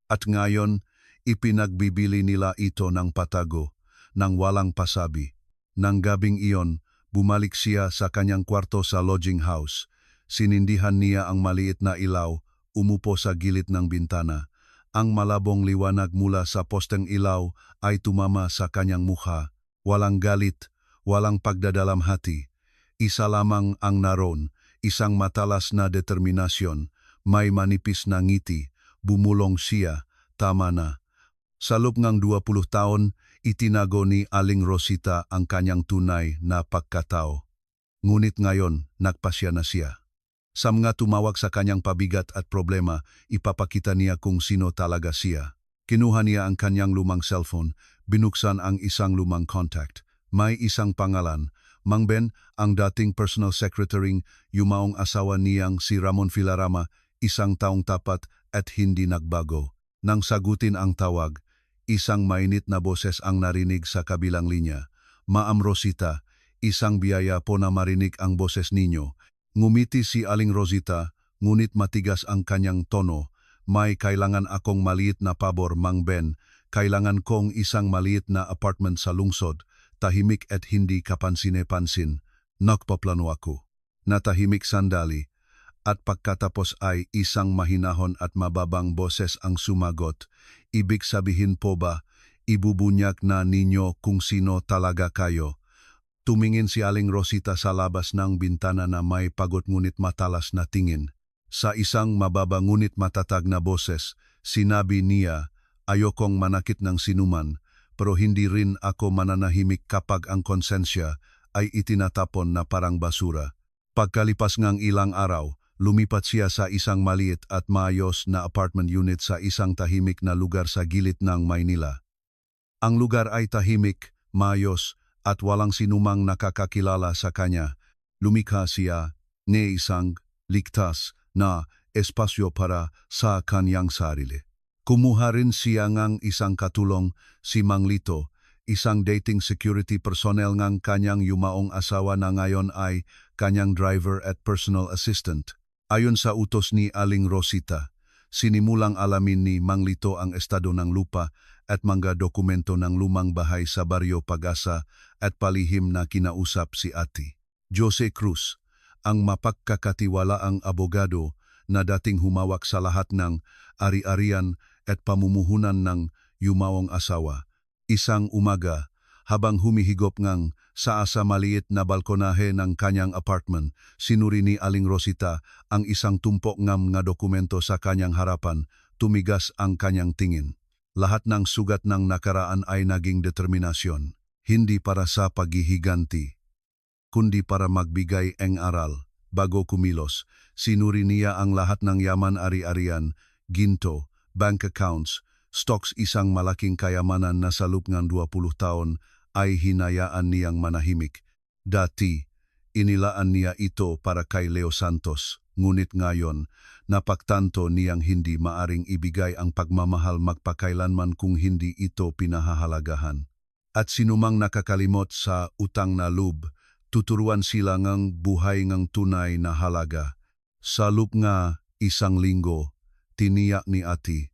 At ngayon, ipinagbibili nila ito ng patago, nang walang pasabi. Nang gabing iyon, bumalik siya sa kanyang kwarto sa lodging house. Sinindihan niya ang maliit na ilaw, umupo sa gilid ng bintana. Ang malabong liwanag mula sa posteng ilaw ay tumama sa kanyang mukha. Walang galit, walang pagdadalamhati. Isa lamang ang naroon, isang matalas na determinasyon. May manipis na ngiti, bumulong siya, "Tama na." Sa loob ng 20 taon, itinago ni Aling Rosita ang kanyang tunay na pagkatao. Ngunit ngayon, nagpasya na siya. Sa mga tumawag sa kanyang pabigat at problema, ipapakita niya kung sino talaga siya. Kinuha niya ang kanyang lumang cellphone, binuksan ang isang lumang contact. May isang pangalan, Mang Ben, ang dating personal secretary, yumaong asawa niyang si Ramon Villarama, isang taong tapat at hindi nagbago. Nang sagutin ang tawag, isang mainit na boses ang narinig sa kabilang linya. "Ma'am Rosita, isang biyaya po na marinig ang boses ninyo." Ngumiti si Aling Rosita, ngunit matigas ang kanyang tono. "May kailangan akong maliit na pabor, Mang Ben. Kailangan kong isang maliit na apartment sa lungsod, tahimik at hindi kapansin-pansin. Nagpaplano ako." Natahimik sandali, at pagkatapos ay isang mahinahon at mababang boses ang sumagot. "Ibig sabihin po ba, ibubunyak na ninyo kung sino talaga kayo?" Tumingin si Aling Rosita sa labas ng bintana na may pagod ngunit matalas na tingin. Sa isang mababa ngunit matatag na boses, sinabi niya, "Ayokong manakit ng sinuman, pero hindi rin ako mananahimik kapag ang konsensya ay itinatapon na parang basura." Pagkalipas ng ilang araw, lumipat siya sa isang maliit at maayos na apartment unit sa isang tahimik na lugar sa gilid ng Maynila. Ang lugar ay tahimik, maayos, at walang sinumang nakakakilala sa kanya. Lumikha siya ng isang ligtas na espasyo para sa kanyang sarili. Kumuha rin siya ng isang katulong, si Mang Lito, isang dating security personnel ng kanyang yumaong asawa na ngayon ay kanyang driver at personal assistant. Ayon sa utos ni Aling Rosita, sinimulang alamin ni Mang Lito ang estado ng lupa at mga dokumento ng lumang bahay sa Baryo Pag-asa at palihim na kinausap si Ati. Jose Cruz, ang mapagkakatiwalaang abogado na dating humawak sa lahat ng ari-arian at pamumuhunan ng yumawong asawa. Isang umaga, habang humihigop ngang sa maliit na balkonahe ng kanyang apartment, sinuri ni Aling Rosita ang isang tumpok ngam nga dokumento sa kanyang harapan. Tumigas ang kanyang tingin. Lahat ng sugat ng nakaraan ay naging determinasyon, hindi para sa paghihiganti, kundi para magbigay ng aral. Bago kumilos, sinuri niya ang lahat ng yaman ari-arian, ginto, bank accounts, stocks. Isang malaking kayamanan na sa loob ng 20 taon ay hinayaan niyang manahimik. Dati, inilaan niya ito para kay Leo Santos, ngunit ngayon, napagtanto niyang hindi maaring ibigay ang pagmamahal magpakailanman kung hindi ito pinahahalagahan. At sinumang nakakalimot sa utang na loob, tuturuan sila ngang buhay ngang tunay na halaga. Sa loob nga 1 linggo, tiniyak ni Ati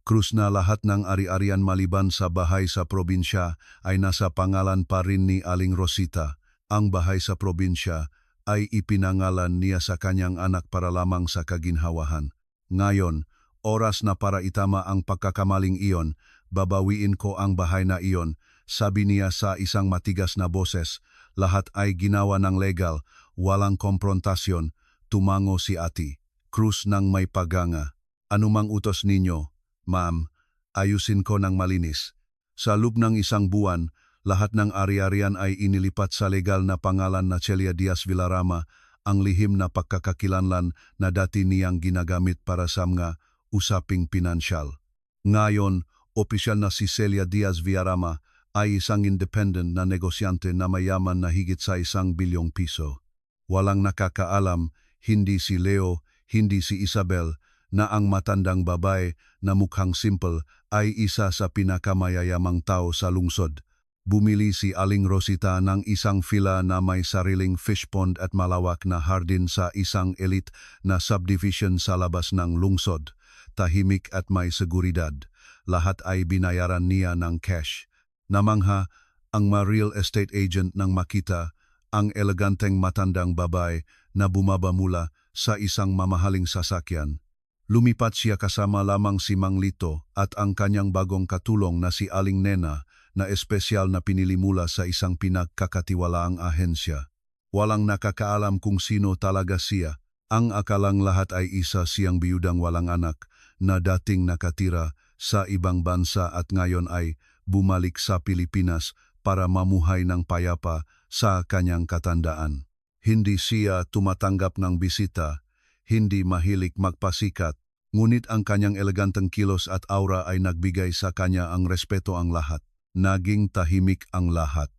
Cruz na lahat ng ari-arian maliban sa bahay sa probinsya ay nasa pangalan pa rin ni Aling Rosita. Ang bahay sa probinsya ay ipinangalan niya sa kanyang anak para lamang sa kaginhawahan. Ngayon, oras na para itama ang pagkakamaling iyon. Babawiin ko ang bahay na iyon, sabi niya sa isang matigas na boses. Lahat ay ginawa ng legal, walang komprontasyon. Tumango si Ati Cruz ng may paganga. Anumang utos ninyo, ma'am, ayusin ko ng malinis. Sa loob ng 1 buwan, lahat ng ari-arian ay inilipat sa legal na pangalan na Celia Diaz Villarama, ang lihim na pagkakakilanlan na dati niyang ginagamit para sa mga usaping pinansyal. Ngayon, opisyal na si Celia Diaz Villarama ay isang independent na negosyante na mayaman na higit sa 1 bilyong piso. Walang nakakaalam, hindi si Leo, hindi si Isabel, na ang matandang babae na mukhang simple ay isa sa pinakamayayamang tao sa lungsod. Bumili si Aling Rosita ng isang villa na may sariling fish pond at malawak na hardin sa isang elite na subdivision sa labas ng lungsod. Tahimik at may seguridad. Lahat ay binayaran niya ng cash. Namangha ang real estate agent nang makita ang eleganteng matandang babae na bumaba mula sa isang mamahaling sasakyan. Lumipat siya kasama lamang si Mang Lito at ang kanyang bagong katulong na si Aling Nena na espesyal na pinili mula sa isang pinagkakatiwalaang ahensya. Walang nakakaalam kung sino talaga siya. Ang akalang lahat ay isa siyang biyudang walang anak na dating nakatira sa ibang bansa at ngayon ay bumalik sa Pilipinas para mamuhay ng payapa sa kanyang katandaan. Hindi siya tumatanggap ng bisita, hindi mahilig magpasikat, ngunit ang kanyang eleganteng kilos at aura ay nagbigay sa kanya ang respeto ang lahat. Naging tahimik ang lahat.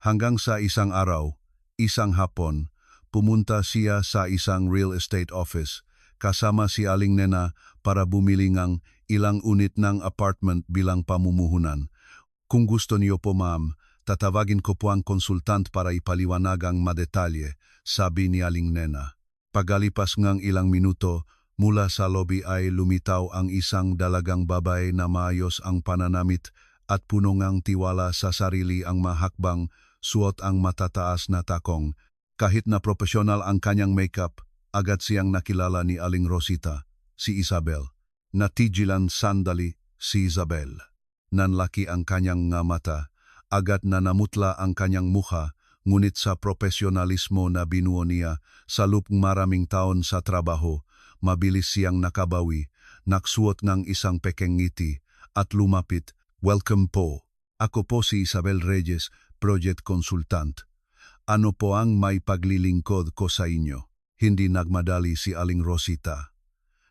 Hanggang sa isang araw, isang hapon, pumunta siya sa isang real estate office kasama si Aling Nena para bumili ng ilang unit ng apartment bilang pamumuhunan. Kung gusto niyo po ma'am, tatawagin ko po ang konsultant para ipaliwanag ang madetalye, sabi ni Aling Nena. Pagalipas ngang ilang minuto, mula sa lobby ay lumitaw ang isang dalagang babae na maayos ang pananamit at puno ngang tiwala sa sarili ang mahakbang, suot ang matataas na takong. Kahit na profesional ang kanyang makeup, agad siyang nakilala ni Aling Rosita, si Isabel. Natigilan sandali si Isabel. Nanlaki ang kanyang nga mata, agad na namutla ang kanyang mukha, ngunit sa profesionalismo na binuo niya sa loob maraming taon sa trabaho, mabilis siyang nakabawi, naksuot ng isang pekeng ngiti, at lumapit. Welcome po. Ako po si Isabel Reyes, project consultant. Ano po ang may paglilingkod ko sa inyo? Hindi nagmadali si Aling Rosita.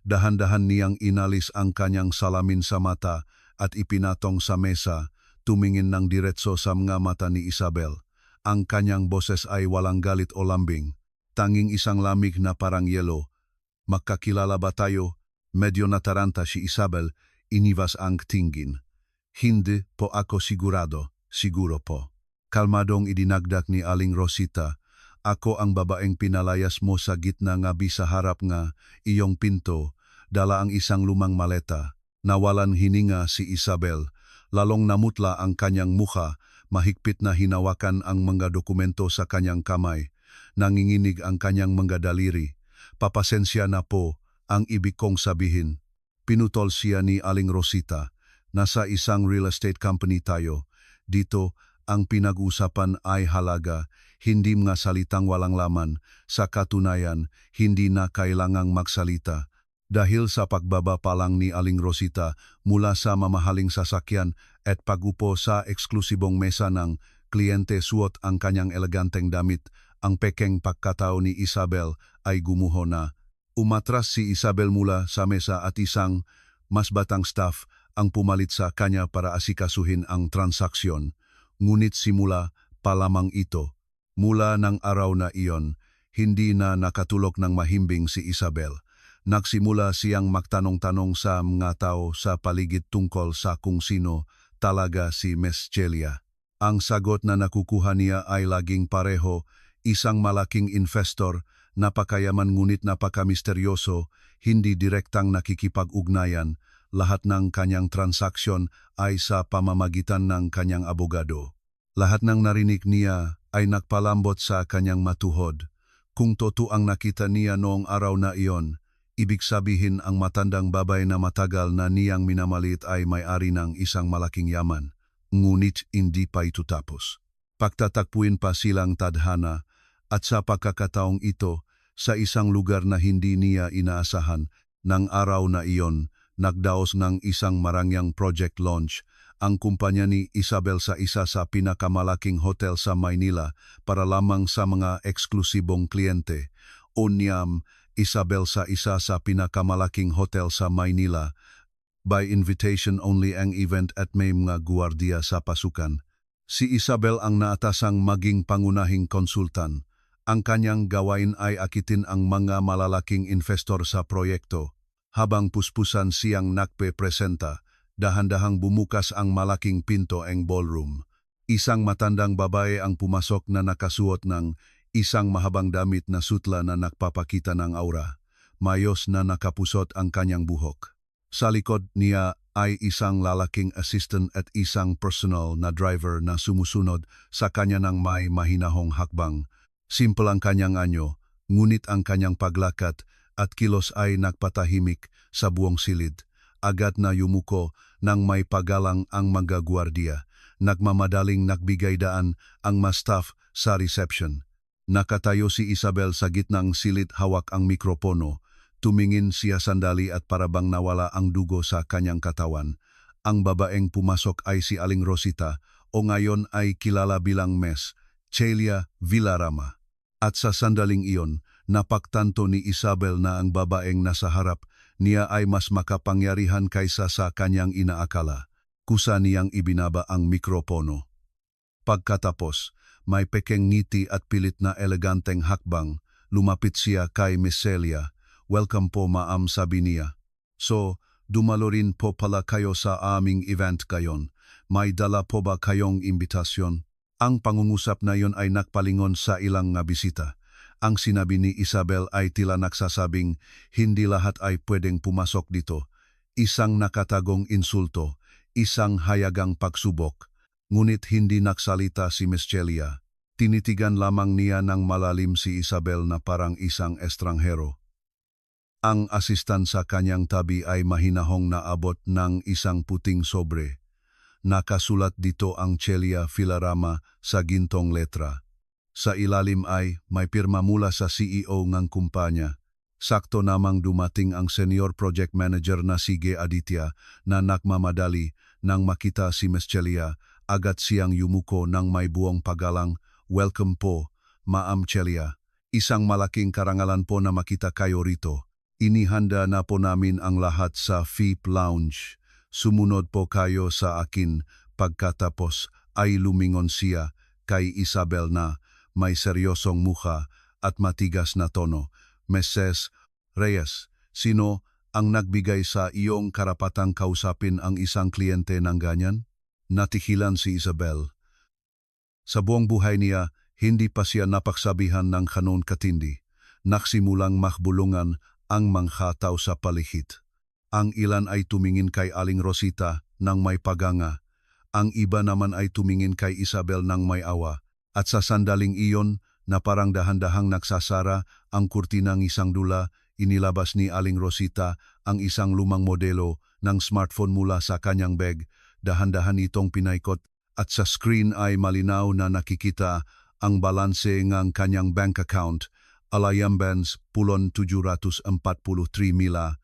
Dahan-dahan niyang inalis ang kanyang salamin sa mata at ipinatong sa mesa, tumingin ng diretso sa mga mata ni Isabel. Ang kanyang boses ay walang galit o lambing, tanging isang lamig na parang yelo. Magkakilala ba tayo? Medyo nataranta si Isabel, iniwas ang tingin. Hindi po ako sigurado, siguro po. Kalmadong idinagdak ni Aling Rosita, ako ang babaeng pinalayas mo sa gitna ngabi sa harap nga iyong pinto, dala ang isang lumang maleta. Nawalan hininga si Isabel, Lalong namutla ang kanyang mukha, mahigpit na hinawakan ang mga dokumento sa kanyang kamay. Nanginginig ang kanyang mga daliri. Papasensya na po ang ibig kong sabihin. Pinutol siya ni Aling Rosita. Nasa isang real estate company tayo. Dito, ang pinag-usapan ay halaga, hindi mga salitang walang laman. Sa katunayan, hindi na kailangang magsalita. Dahil sa pagbaba pa lang ni Aling Rosita mula sa mamahaling sasakyan at pagupo sa eksklusibong mesa ng kliyente suot ang kanyang eleganteng damit, ang pekeng pagkatao ni Isabel ay gumuho na. Umatras si Isabel mula sa mesa at isang mas batang staff ang pumalit sa kanya para asikasuhin ang transaksyon. Ngunit simula pa lamang ito, mula ng araw na iyon, hindi na nakatulog ng mahimbing si Isabel. Nagsimula siyang magtanong-tanong sa mga tao sa paligid tungkol sa kung sino talaga si Miss Celia. Ang sagot na nakukuha niya ay laging pareho, isang malaking investor, napakayaman ngunit napakamisteryoso, hindi direktang nakikipag-ugnayan, lahat ng kanyang transaksyon ay sa pamamagitan ng kanyang abogado. Lahat ng narinig niya ay nagpalambot sa kanyang matuhod. Kung totoo ang nakita niya noong araw na iyon, ibig sabihin ang matandang babae na matagal na niyang minamalit ay may-ari ng isang malaking yaman. Ngunit hindi pa ito tapos. Pagtatagpuin pa silang tadhana at sa pagkakataong ito, sa isang lugar na hindi niya inaasahan, ng araw na iyon, nagdaos ng isang marangyang project launch ang kumpanya ni Isabel sa isa sa pinakamalaking hotel sa Maynila para lamang sa mga eksklusibong kliyente. Unyam, Isabel sa isa sa pinakamalaking hotel sa Maynila. By invitation only ang event at may mga guwardiya sa pasukan. Si Isabel ang naatasang maging pangunahing konsultan. Ang kanyang gawain ay akitin ang mga malalaking investor sa proyekto. Habang puspusan siyang nagpe-presenta, dahan-dahang bumukas ang malaking pinto ng ballroom. Isang matandang babae ang pumasok na nakasuot ng isang mahabang damit na sutla na nagpapakita ng aura. Mayos na nakapusot ang kanyang buhok. Sa likod niya ay isang lalaking assistant at isang personal na driver na sumusunod sa kanya ng may mahinahong hakbang. Simple ang kanyang anyo, ngunit ang kanyang paglakad at kilos ay nagpatahimik sa buong silid. Agad na yumuko nang may pagalang ang mga gwardiya. Nagmamadaling nagbigay daan ang mga staff sa reception. Nakatayo si Isabel sa gitnang silid, hawak ang mikropono. Tumingin siya sandali at parabang nawala ang dugo sa kanyang katawan. Ang babaeng pumasok ay si Aling Rosita o ngayon ay kilala bilang Miss Celia Villarama. At sa sandaling iyon, napagtanto ni Isabel na ang babaeng nasa harap niya ay mas makapangyarihan kaysa sa kanyang inaakala. Kusa niyang ibinaba ang mikropono. Pagkatapos, may pekeng ngiti at pilit na eleganteng hakbang, lumapit siya kay Miss Celia. "Welcome po ma'am," sabi niya. "So, dumalo rin po pala kayo sa aming event ngayon. May dala po ba kayong imbitasyon?" Ang pangungusap na yon ay nagpalingon sa ilang nga bisita. Ang sinabi ni Isabel ay tila nagsasabing hindi lahat ay pwedeng pumasok dito. Isang nakatagong insulto, isang hayagang pagsubok. Ngunit hindi nagsalita si Miss Celia. Tinitigan lamang niya ng malalim si Isabel na parang isang estranghero. Ang asistan sa kanyang tabi ay mahinahong naabot ng isang puting sobre. Nakasulat dito ang Celia Villarama sa gintong letra. Sa ilalim ay may pirma mula sa CEO ng kumpanya. Sakto namang dumating ang senior project manager na si G. Aditya na nagmamadali nang makita si Miss Celia. Agad siyang yumuko ng may buong paggalang. "Welcome po, Ma'am Celia. Isang malaking karangalan po na makita kayo rito. Inihanda na po namin ang lahat sa VIP Lounge. Sumunod po kayo sa akin." Pagkatapos ay lumingon siya kay Isabel na may seryosong mukha at matigas na tono. "Mrs. Reyes, sino ang nagbigay sa iyong karapatang kausapin ang isang kliyente ng ganyan?" Natikilan si Isabel. Sa buong buhay niya, hindi pa siya napagsabihan ng kanon katindi. Nagsimulang makbulungan ang mga tao sa palihit. Ang ilan ay tumingin kay Aling Rosita nang may paganga. Ang iba naman ay tumingin kay Isabel ng may awa. At sa sandaling iyon, na parang dahan-dahang nagsasara ang kurtinang isang dula, inilabas ni Aling Rosita ang isang lumang modelo ng smartphone mula sa kanyang bag. Dahan-dahan itong pinaikot at sa screen ay malinaw na nakikita ang balanse ng kanyang bank account, alayambans pulon 743 mila,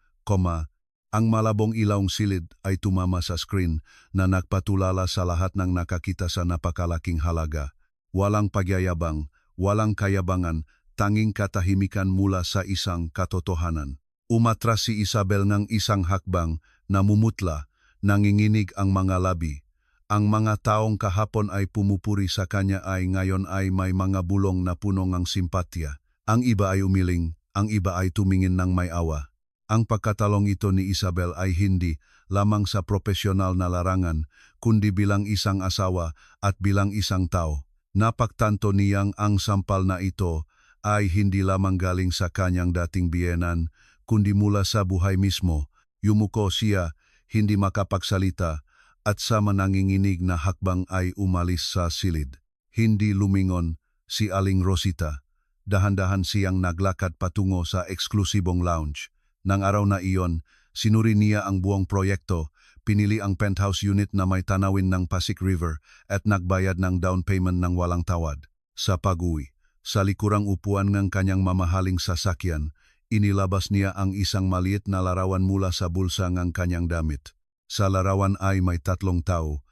ang malabong ilawng silid ay tumama sa screen na nagpatulala sa lahat ng nakakita sa napakalaking halaga. Walang pagyayabang, walang kayabangan, tanging katahimikan mula sa isang katotohanan. Umatras si Isabel ng isang hakbang, namumutla, nanginginig ang mga labi. Ang mga taong kahapon ay pumupuri sa kanya ay ngayon ay may mga bulong na puno ng simpatya. Ang iba ay umiling, ang iba ay tumingin ng may awa. Ang pagkatalong ito ni Isabel ay hindi lamang sa profesional na larangan, kundi bilang isang asawa at bilang isang tao. Napagtanto niyang ang sampal na ito ay hindi lamang galing sa kanyang dating biyenan, kundi mula sa buhay mismo. Yumuko siya, hindi makapagsalita, at sa mananginginig na hakbang ay umalis sa silid. Hindi lumingon si Aling Rosita. Dahan-dahan siyang naglakad patungo sa eksklusibong lounge. Nang araw na iyon, sinuri niya ang buong proyekto, pinili ang penthouse unit na may tanawin ng Pasig River at nagbayad ng down payment ng walang tawad. Sa pag-uwi, sa likurang upuan ng kanyang mamahaling sasakyan, inilabas niya ang isang maliit na larawan mula sa bulsa ng kanyang damit. Sa larawan ay may 3 tao.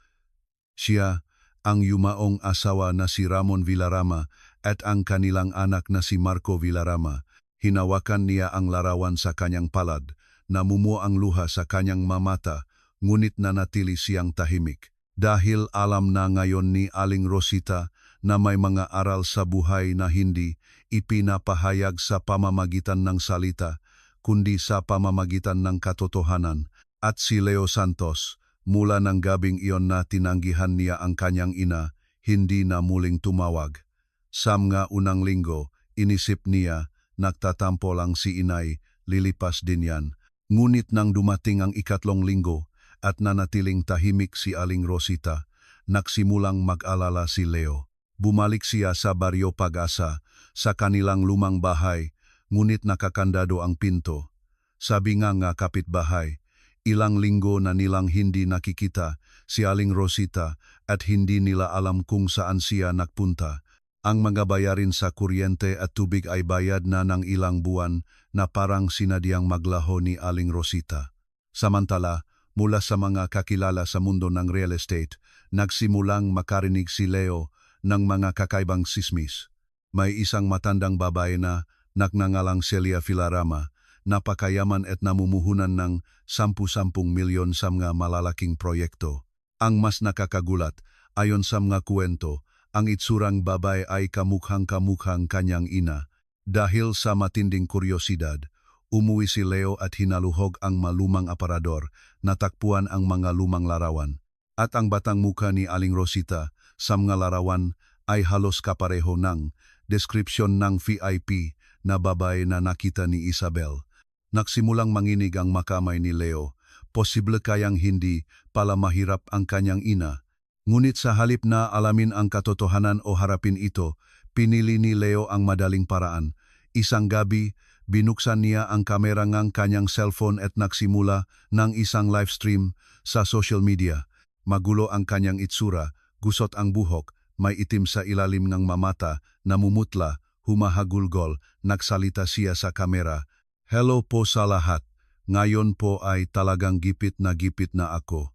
Siya, ang yumaong asawa na si Ramon Villarama at ang kanilang anak na si Marco Villarama. Hinawakan niya ang larawan sa kanyang palad, namumuo ang luha sa kanyang mamata, ngunit nanatili siyang tahimik. Dahil alam na ngayon ni Aling Rosita na may mga aral sa buhay na hindi ipinapahayag sa pamamagitan ng salita, kundi sa pamamagitan ng katotohanan. At si Leo Santos, mula ng gabing iyon na tinanggihan niya ang kanyang ina, hindi na muling tumawag. Sa mga unang linggo, inisip niya, nagtatampo lang si inay, lilipas din yan. Ngunit nang dumating ang 2 linggo at nanatiling tahimik si Aling Rosita, nagsimulang mag-alala si Leo. Bumalik siya sa Baryo Pag-asa, sa kanilang lumang bahay, ngunit nakakandado ang pinto. Sabi nga kapitbahay, ilang linggo na nilang hindi nakikita si Aling Rosita at hindi nila alam kung saan siya nagpunta. Ang mga bayarin sa kuryente at tubig ay bayad na ng ilang buwan na parang sinadyang maglaho ni Aling Rosita. Samantala, mula sa mga kakilala sa mundo ng real estate, nagsimulang makarinig si Leo ng mga kakaibang sismis. May isang matandang babae na nagngangalang Celia Villarama, napakayaman at namumuhunan ng 10 milyon sa mga malalaking proyekto. Ang mas nakakagulat, ayon sa mga kwento, ang itsurang babae ay kamukhang-kamukhang kanyang ina. Dahil sa matinding kuryosidad, umuwi si Leo at hinaluhog ang malumang aparador, natakpuan ang mga lumang larawan. At ang batang mukha ni Aling Rosita sa mga larawan ay halos kapareho ng deskripsyon ng VIP na babae na nakita ni Isabel. Nagsimulang manginig ang makamay ni Leo. Posible kayang hindi pala mahirap ang kanyang ina. Ngunit sa halip na alamin ang katotohanan o harapin ito, pinili ni Leo ang madaling paraan. Isang gabi, binuksan niya ang kamera ng kanyang cellphone at nagsimula ng isang live stream sa social media. Magulo ang kanyang itsura, gusot ang buhok, may itim sa ilalim ng mamata, namumutla, humahagulgol, nagsalita siya sa kamera. Hello po sa lahat, ngayon po ay talagang gipit na ako.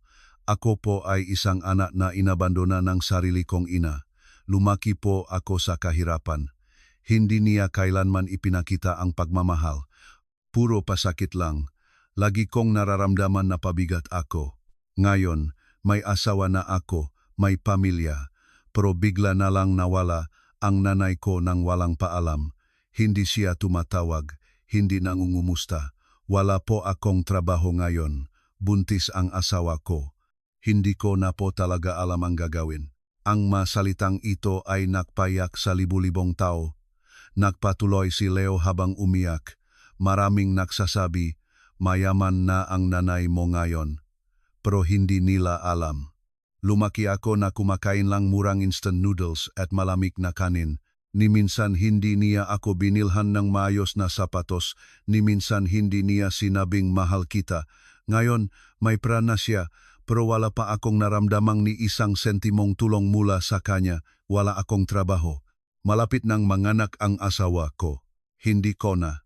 Ako po ay isang anak na inabandona ng sarili kong ina. Lumaki po ako sa kahirapan. Hindi niya kailanman ipinakita ang pagmamahal. Puro pasakit lang. Lagi kong nararamdaman na pabigat ako. Ngayon, may asawa na ako, may pamilya. Pero bigla na lang nawala ang nanay ko nang walang paalam. Hindi siya tumatawag, hindi nangungumusta. Wala po akong trabaho ngayon. Buntis ang asawa ko. Hindi ko na po talaga alam ang gagawin. Ang masalitang ito ay nakpayak sa libu-libong tao. Nagpatuloy si Leo habang umiyak. Maraming nagsasabi, mayaman na ang nanay mo ngayon. Pero hindi nila alam. Lumaki ako na kumakain lang murang instant noodles at malamig na kanin. Ni minsan hindi niya ako binilhan ng maayos na sapatos, ni minsan hindi niya sinabing mahal kita. Ngayon, may pera na siya, pero wala pa akong naramdamang ni isang sentimong tulong mula sa kanya, wala akong trabaho. Malapit nang manganak ang asawa ko. Hindi ko na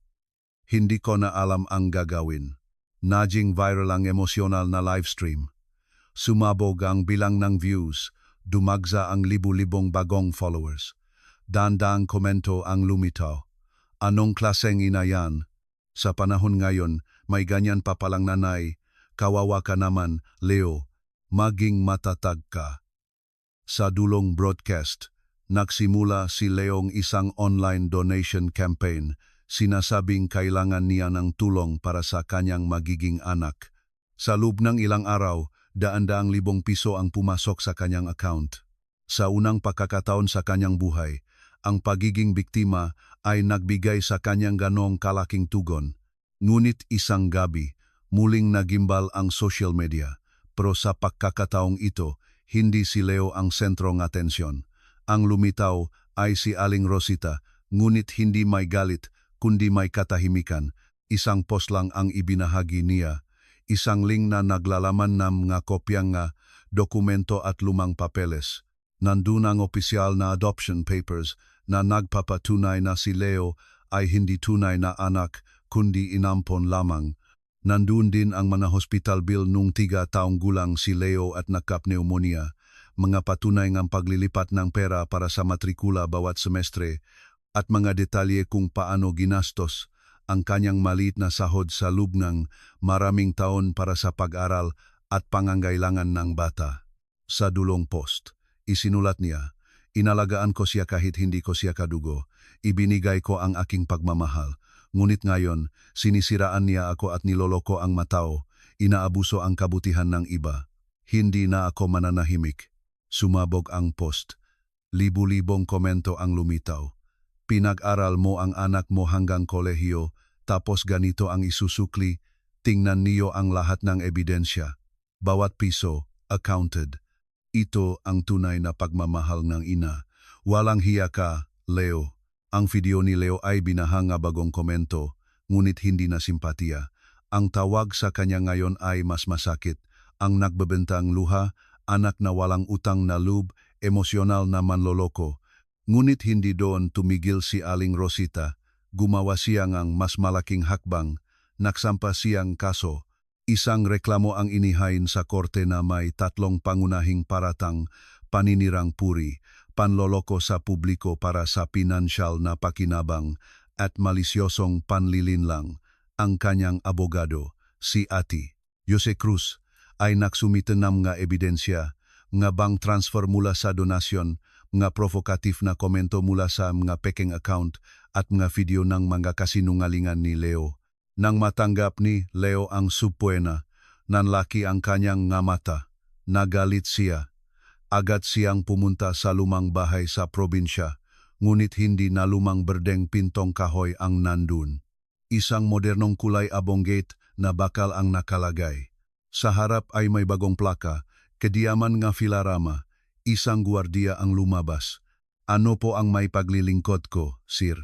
alam ang gagawin. Naging viral ang emosyonal na livestream. Sumabog ang bilang ng views, dumagsa ang libu-libong bagong followers. Dandang komento ang lumitaw. Anong klaseng ina yan? Sa panahon ngayon, may ganyan pa palang nanay. Kawawa ka naman, Leo. Maging matatag ka. Sa dulong broadcast, nagsimula si Leong isang online donation campaign. Sinasabing kailangan niya ng tulong para sa kanyang magiging anak. Sa loob ng ilang araw, daan-daang libong piso ang pumasok sa kanyang account. Sa unang pagkakataon sa kanyang buhay, ang pagiging biktima ay nagbigay sa kanyang ganong kalaking tugon. Ngunit isang gabi, muling nagimbal ang social media. Pero sa pagkakataong ito, hindi si Leo ang sentro ng atensyon. Ang lumitaw ay si Aling Rosita, ngunit hindi may galit, kundi may katahimikan. Isang post lang ang ibinahagi niya. Isang link na naglalaman ng mga kopyang dokumento at lumang papeles. Nandun ang opisyal na adoption papers na nagpapatunay na si Leo ay hindi tunay na anak kundi inampon lamang. Nandun din ang mga hospital bill nung 3 taong gulang si Leo at nakapneumonia, mga patunay ng paglilipat ng pera para sa matrikula bawat semestre at mga detalye kung paano ginastos ang kanyang maliit na sahod sa loob ng maraming taon para sa pag-aral at pangangailangan ng bata. Sa dulong post, isinulat niya, "Inalagaan ko siya kahit hindi ko siya kadugo. Ibinigay ko ang aking pagmamahal. Ngunit ngayon, sinisiraan niya ako at niloloko ang matao. Inaabuso ang kabutihan ng iba. Hindi na ako mananahimik." Sumabog ang post. Libu-libong komento ang lumitaw. "Pinag-aral mo ang anak mo hanggang kolehiyo, tapos ganito ang isusukli. Tingnan niyo ang lahat ng ebidensya. Bawat piso, accounted." Ito ang tunay na pagmamahal ng ina. Walang hiya ka, Leo. Ang video ni Leo ay binahanga bagong komento, ngunit hindi na simpatiya. Ang tawag sa kanya ngayon ay mas masakit. Ang nagbebentang luha, anak na walang utang na loob, emosyonal na manloloko. Ngunit hindi doon tumigil si Aling Rosita. Gumawa siya ng mas malaking hakbang. Nagsampa siyang kaso. Isang reklamo ang inihain sa korte na may 3 pangunahing paratang: paninirang puri, panloloko sa publiko para sa pinansyal na pakinabang, at malisyosong panlilinlang. Ang kanyang abogado, si Ati Jose Cruz, ay nagsumiten ng mga ebidensya, mga bank transfer mula sa donasyon, mga provokatif na komento mula sa mga peking account at mga video ng mga kasinungalingan ni Leo. Nang matanggap ni Leo ang subpoena, nanlaki ang kanyang nga mata. Nagalit siya. Agad siyang pumunta sa lumang bahay sa probinsya, ngunit hindi na lumang berdeng pintong kahoy ang nandun. Isang modernong kulay abong gate na bakal ang nakalagay. Sa harap ay may bagong plaka, "Kediaman nga Filarama." Isang guardiya ang lumabas. "Ano po ang may paglilingkod ko, sir?"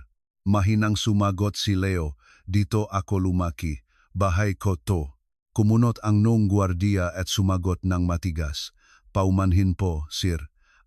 Mahinang sumagot si Leo, "Dito ako lumaki. Bahay ko to." Kumunot ang nung guardiya at sumagot ng matigas, "Paumanhin po, sir.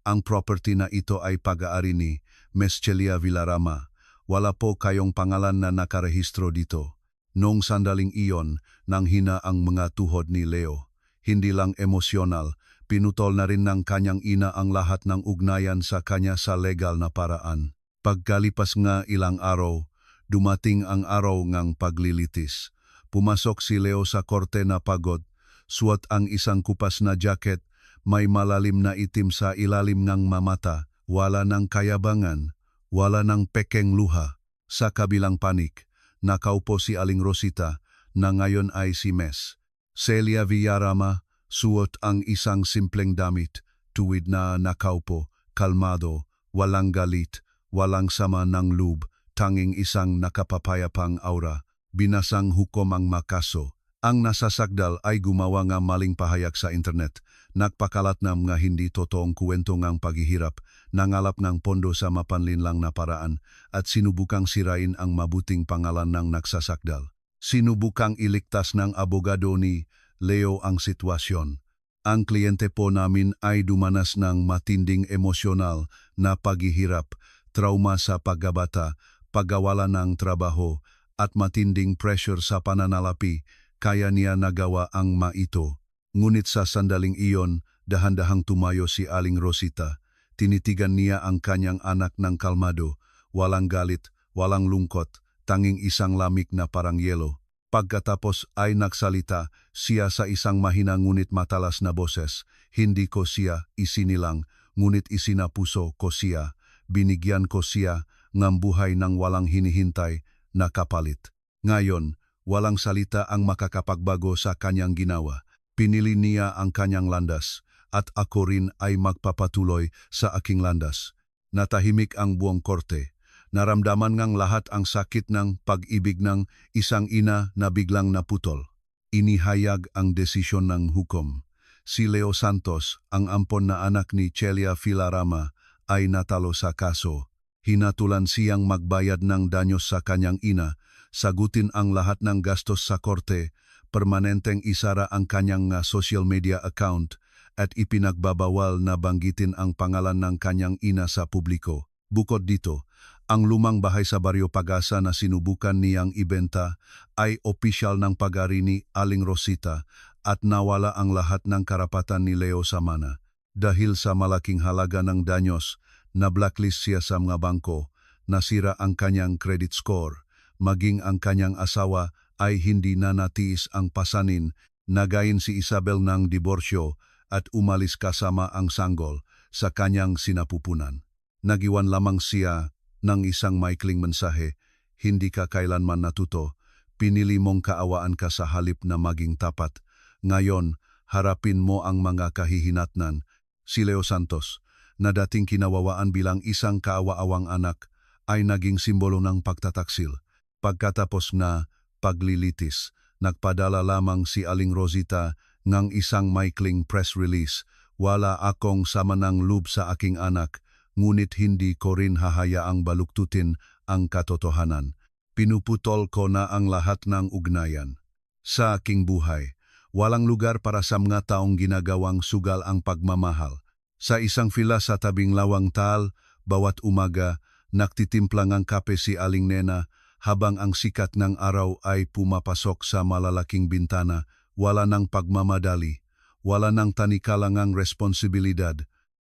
Ang property na ito ay pag-aari ni Ms. Celia Villarama. Wala po kayong pangalan na nakarehistro dito." Nung sandaling iyon, nanghina ang mga tuhod ni Leo. Hindi lang emosyonal, pinutol na rin ng kanyang ina ang lahat ng ugnayan sa kanya sa legal na paraan. Pagkalipas nga ilang araw, dumating ang araw ng paglilitis. Pumasok si Leo sa korte na pagod, suot ang isang kupas na jacket, may malalim na itim sa ilalim ng mamata, wala ng kayabangan, wala ng pekeng luha. Sa kabilang panik, nakaupo si Aling Rosita, na ngayon ay si Ms. Celia Villarama, suot ang isang simpleng damit, tuwid na nakaupo, kalmado, walang galit, walang sama ng loob, tanging isang nakapapayapang aura. Binasang hukom ang makaso. Ang nasasakdal ay gumawa ng maling pahayag sa internet. Nagpakalat ng mga hindi totoong kwento ngang paghihirap, nangalap ng pondo sa mapanlinlang na paraan, at sinubukang sirain ang mabuting pangalan ng nagsasakdal. Sinubukang iligtas ng abogado ni Leo ang sitwasyon. Ang kliyente po namin ay dumanas ng matinding emosyonal na paghihirap, trauma sa paggabata, pagkawala ng trabaho, at matinding pressure sa pananalapi, kaya niya nagawa ang maito. Ngunit sa sandaling iyon, dahan-dahang tumayo si Aling Rosita. Tinitigan niya ang kanyang anak ng kalmado, walang galit, walang lungkot, tanging isang lamig na parang yelo. Pagkatapos ay nagsalita siya sa isang mahina ngunit matalas na boses. Hindi ko siya isinilang, ngunit isinapuso ko siya. Binigyan ko siya ng buhay ng walang hinihintay na kapalit. Ngayon, walang salita ang makakapagbago sa kanyang ginawa. Pinili niya ang kanyang landas, at ako rin ay magpapatuloy sa aking landas. Natahimik ang buong korte. Naramdaman ngang lahat ang sakit ng pag-ibig ng isang ina na biglang naputol. Inihayag ang desisyon ng hukom. Si Leo Santos, ang ampon na anak ni Celia Villarama, ay natalo sa kaso. Hinatulan siyang magbayad ng danyos sa kanyang ina, sagutin ang lahat ng gastos sa korte, permanenteng isara ang kanyang social media account, at ipinagbabawal na banggitin ang pangalan ng kanyang ina sa publiko. Bukod dito, ang lumang bahay sa Barrio Pag-asa na sinubukan niyang ibenta ay opisyal ng pag-ari ni Aling Rosita, at nawala ang lahat ng karapatan ni Leo sa mana. Dahil sa malaking halaga ng danyos, na-blacklist siya sa mga bangko, nasira ang kanyang credit score, maging ang kanyang asawa ay hindi na natiis ang pasanin, nagayin si Isabel ng diborsyo at umalis kasama ang sanggol sa kanyang sinapupunan. Nagiwan lamang siya ng isang maikling mensahe, hindi ka kailanman natuto, pinili mong kaawaan ka sa halip na maging tapat. Ngayon, harapin mo ang mga kahihinatnan. Si Leo Santos, na dating kinawawaan bilang isang kaawa-awang anak, ay naging simbolo ng pagtataksil. Pagkatapos na paglilitis, nagpadala lamang si Aling Rosita ng isang maikling press release. Wala akong sama ng loob sa aking anak, ngunit hindi ko rin hahayaang baluktutin ang katotohanan. Pinuputol ko na ang lahat ng ugnayan. Sa aking buhay, walang lugar para sa mga taong ginagawang sugal ang pagmamahal. Sa isang fila sa tabing lawang tal, bawat umaga, nagtitimplang ang kape si Aling Nena, habang ang sikat ng araw ay pumapasok sa malalaking bintana. Wala ng pagmamadali, wala ng tanikalangang responsibilidad.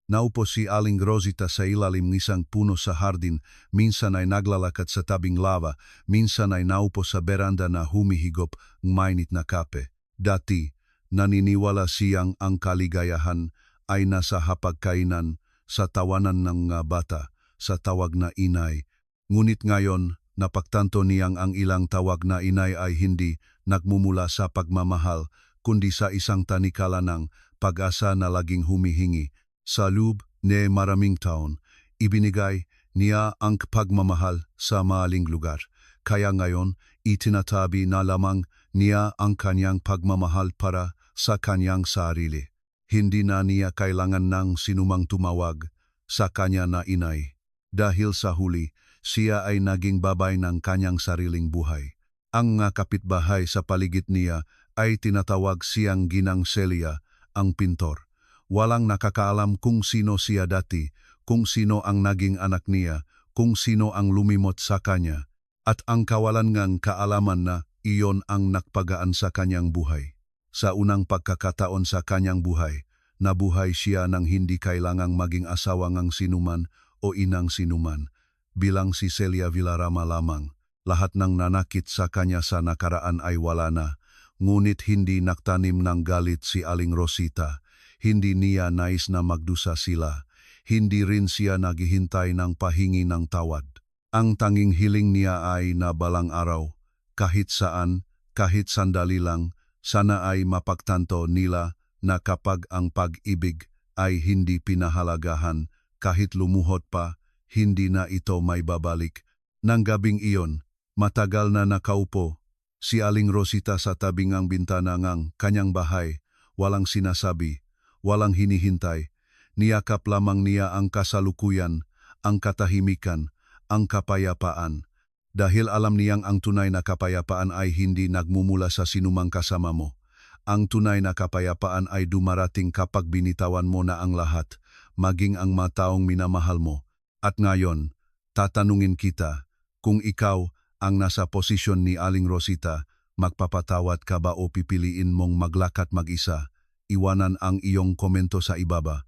Naupo si Aling Rosita sa ilalim ng isang puno sa hardin, minsan ay naglalakad sa tabing lava, minsan ay naupo sa beranda na humihigop ng mainit na kape. Dati, naniniwala siyang ang kaligayahan ay nasa hapagkainan, sa tawanan ng mga bata, sa tawag na inay. Ngunit ngayon, napagtanto niyang ang ilang tawag na inay ay hindi nagmumula sa pagmamahal, kundi sa isang tanikala ng pag-asa na laging humihingi. Sa loob ni maraming taon, ibinigay niya ang pagmamahal sa maling lugar. Kaya ngayon, itinatabi na lamang niya ang kanyang pagmamahal para sa kanyang sarili. Hindi na niya kailangan ng sinumang tumawag sa kanya na inay. Dahil sa huli, siya ay naging babay ng kanyang sariling buhay. Ang mga kapitbahay sa paligid niya ay tinatawag siyang Ginang Celia, ang pintor. Walang nakakaalam kung sino siya dati, kung sino ang naging anak niya, kung sino ang lumimot sa kanya, at ang kawalan ngang kaalaman na iyon ang nagpagaan sa kanyang buhay. Sa unang pagkakataon sa kanyang buhay, nabuhay siya ng hindi kailangang maging asawa ng sinuman o inang sinuman. Bilang si Celia Villarama lamang, lahat ng nanakit sa kanya sa nakaraan ay wala na, ngunit hindi naktanim ng galit si Aling Rosita. Hindi niya nais na magdusa sila, hindi rin siya naghihintay ng pahingi ng tawad. Ang tanging hiling niya ay na balang araw, kahit saan, kahit sandali lang, sana ay mapagtanto nila na kapag ang pag-ibig ay hindi pinahalagahan, kahit lumuhod pa, hindi na ito may babalik. Nang gabing iyon, matagal na nakaupo, si Aling Rosita sa tabing ng bintana ng kanyang bahay, walang sinasabi, walang hinihintay. Niyakap lamang niya ang kasalukuyan, ang katahimikan, ang kapayapaan. Dahil alam niyang ang tunay na kapayapaan ay hindi nagmumula sa sinumang kasama mo. Ang tunay na kapayapaan ay dumarating kapag binitawan mo na ang lahat, maging ang mataong minamahal mo. At ngayon, tatanungin kita, kung ikaw ang nasa posisyon ni Aling Rosita, magpapatawad ka ba o pipiliin mong maglakad mag-isa? Iwanan ang iyong komento sa ibaba.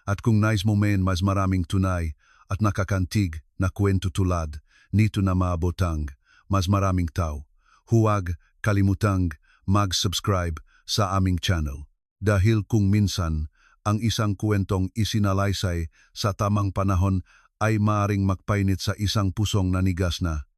At kung nais mo mas maraming tunay at nakakantig na kwento tulad nito na maabotang mas maraming tao, huwag kalimutang mag-subscribe sa aming channel. Dahil kung minsan ang isang kwentong isinalaysay sa tamang panahon ay maaring magpainit sa isang pusong nanigas na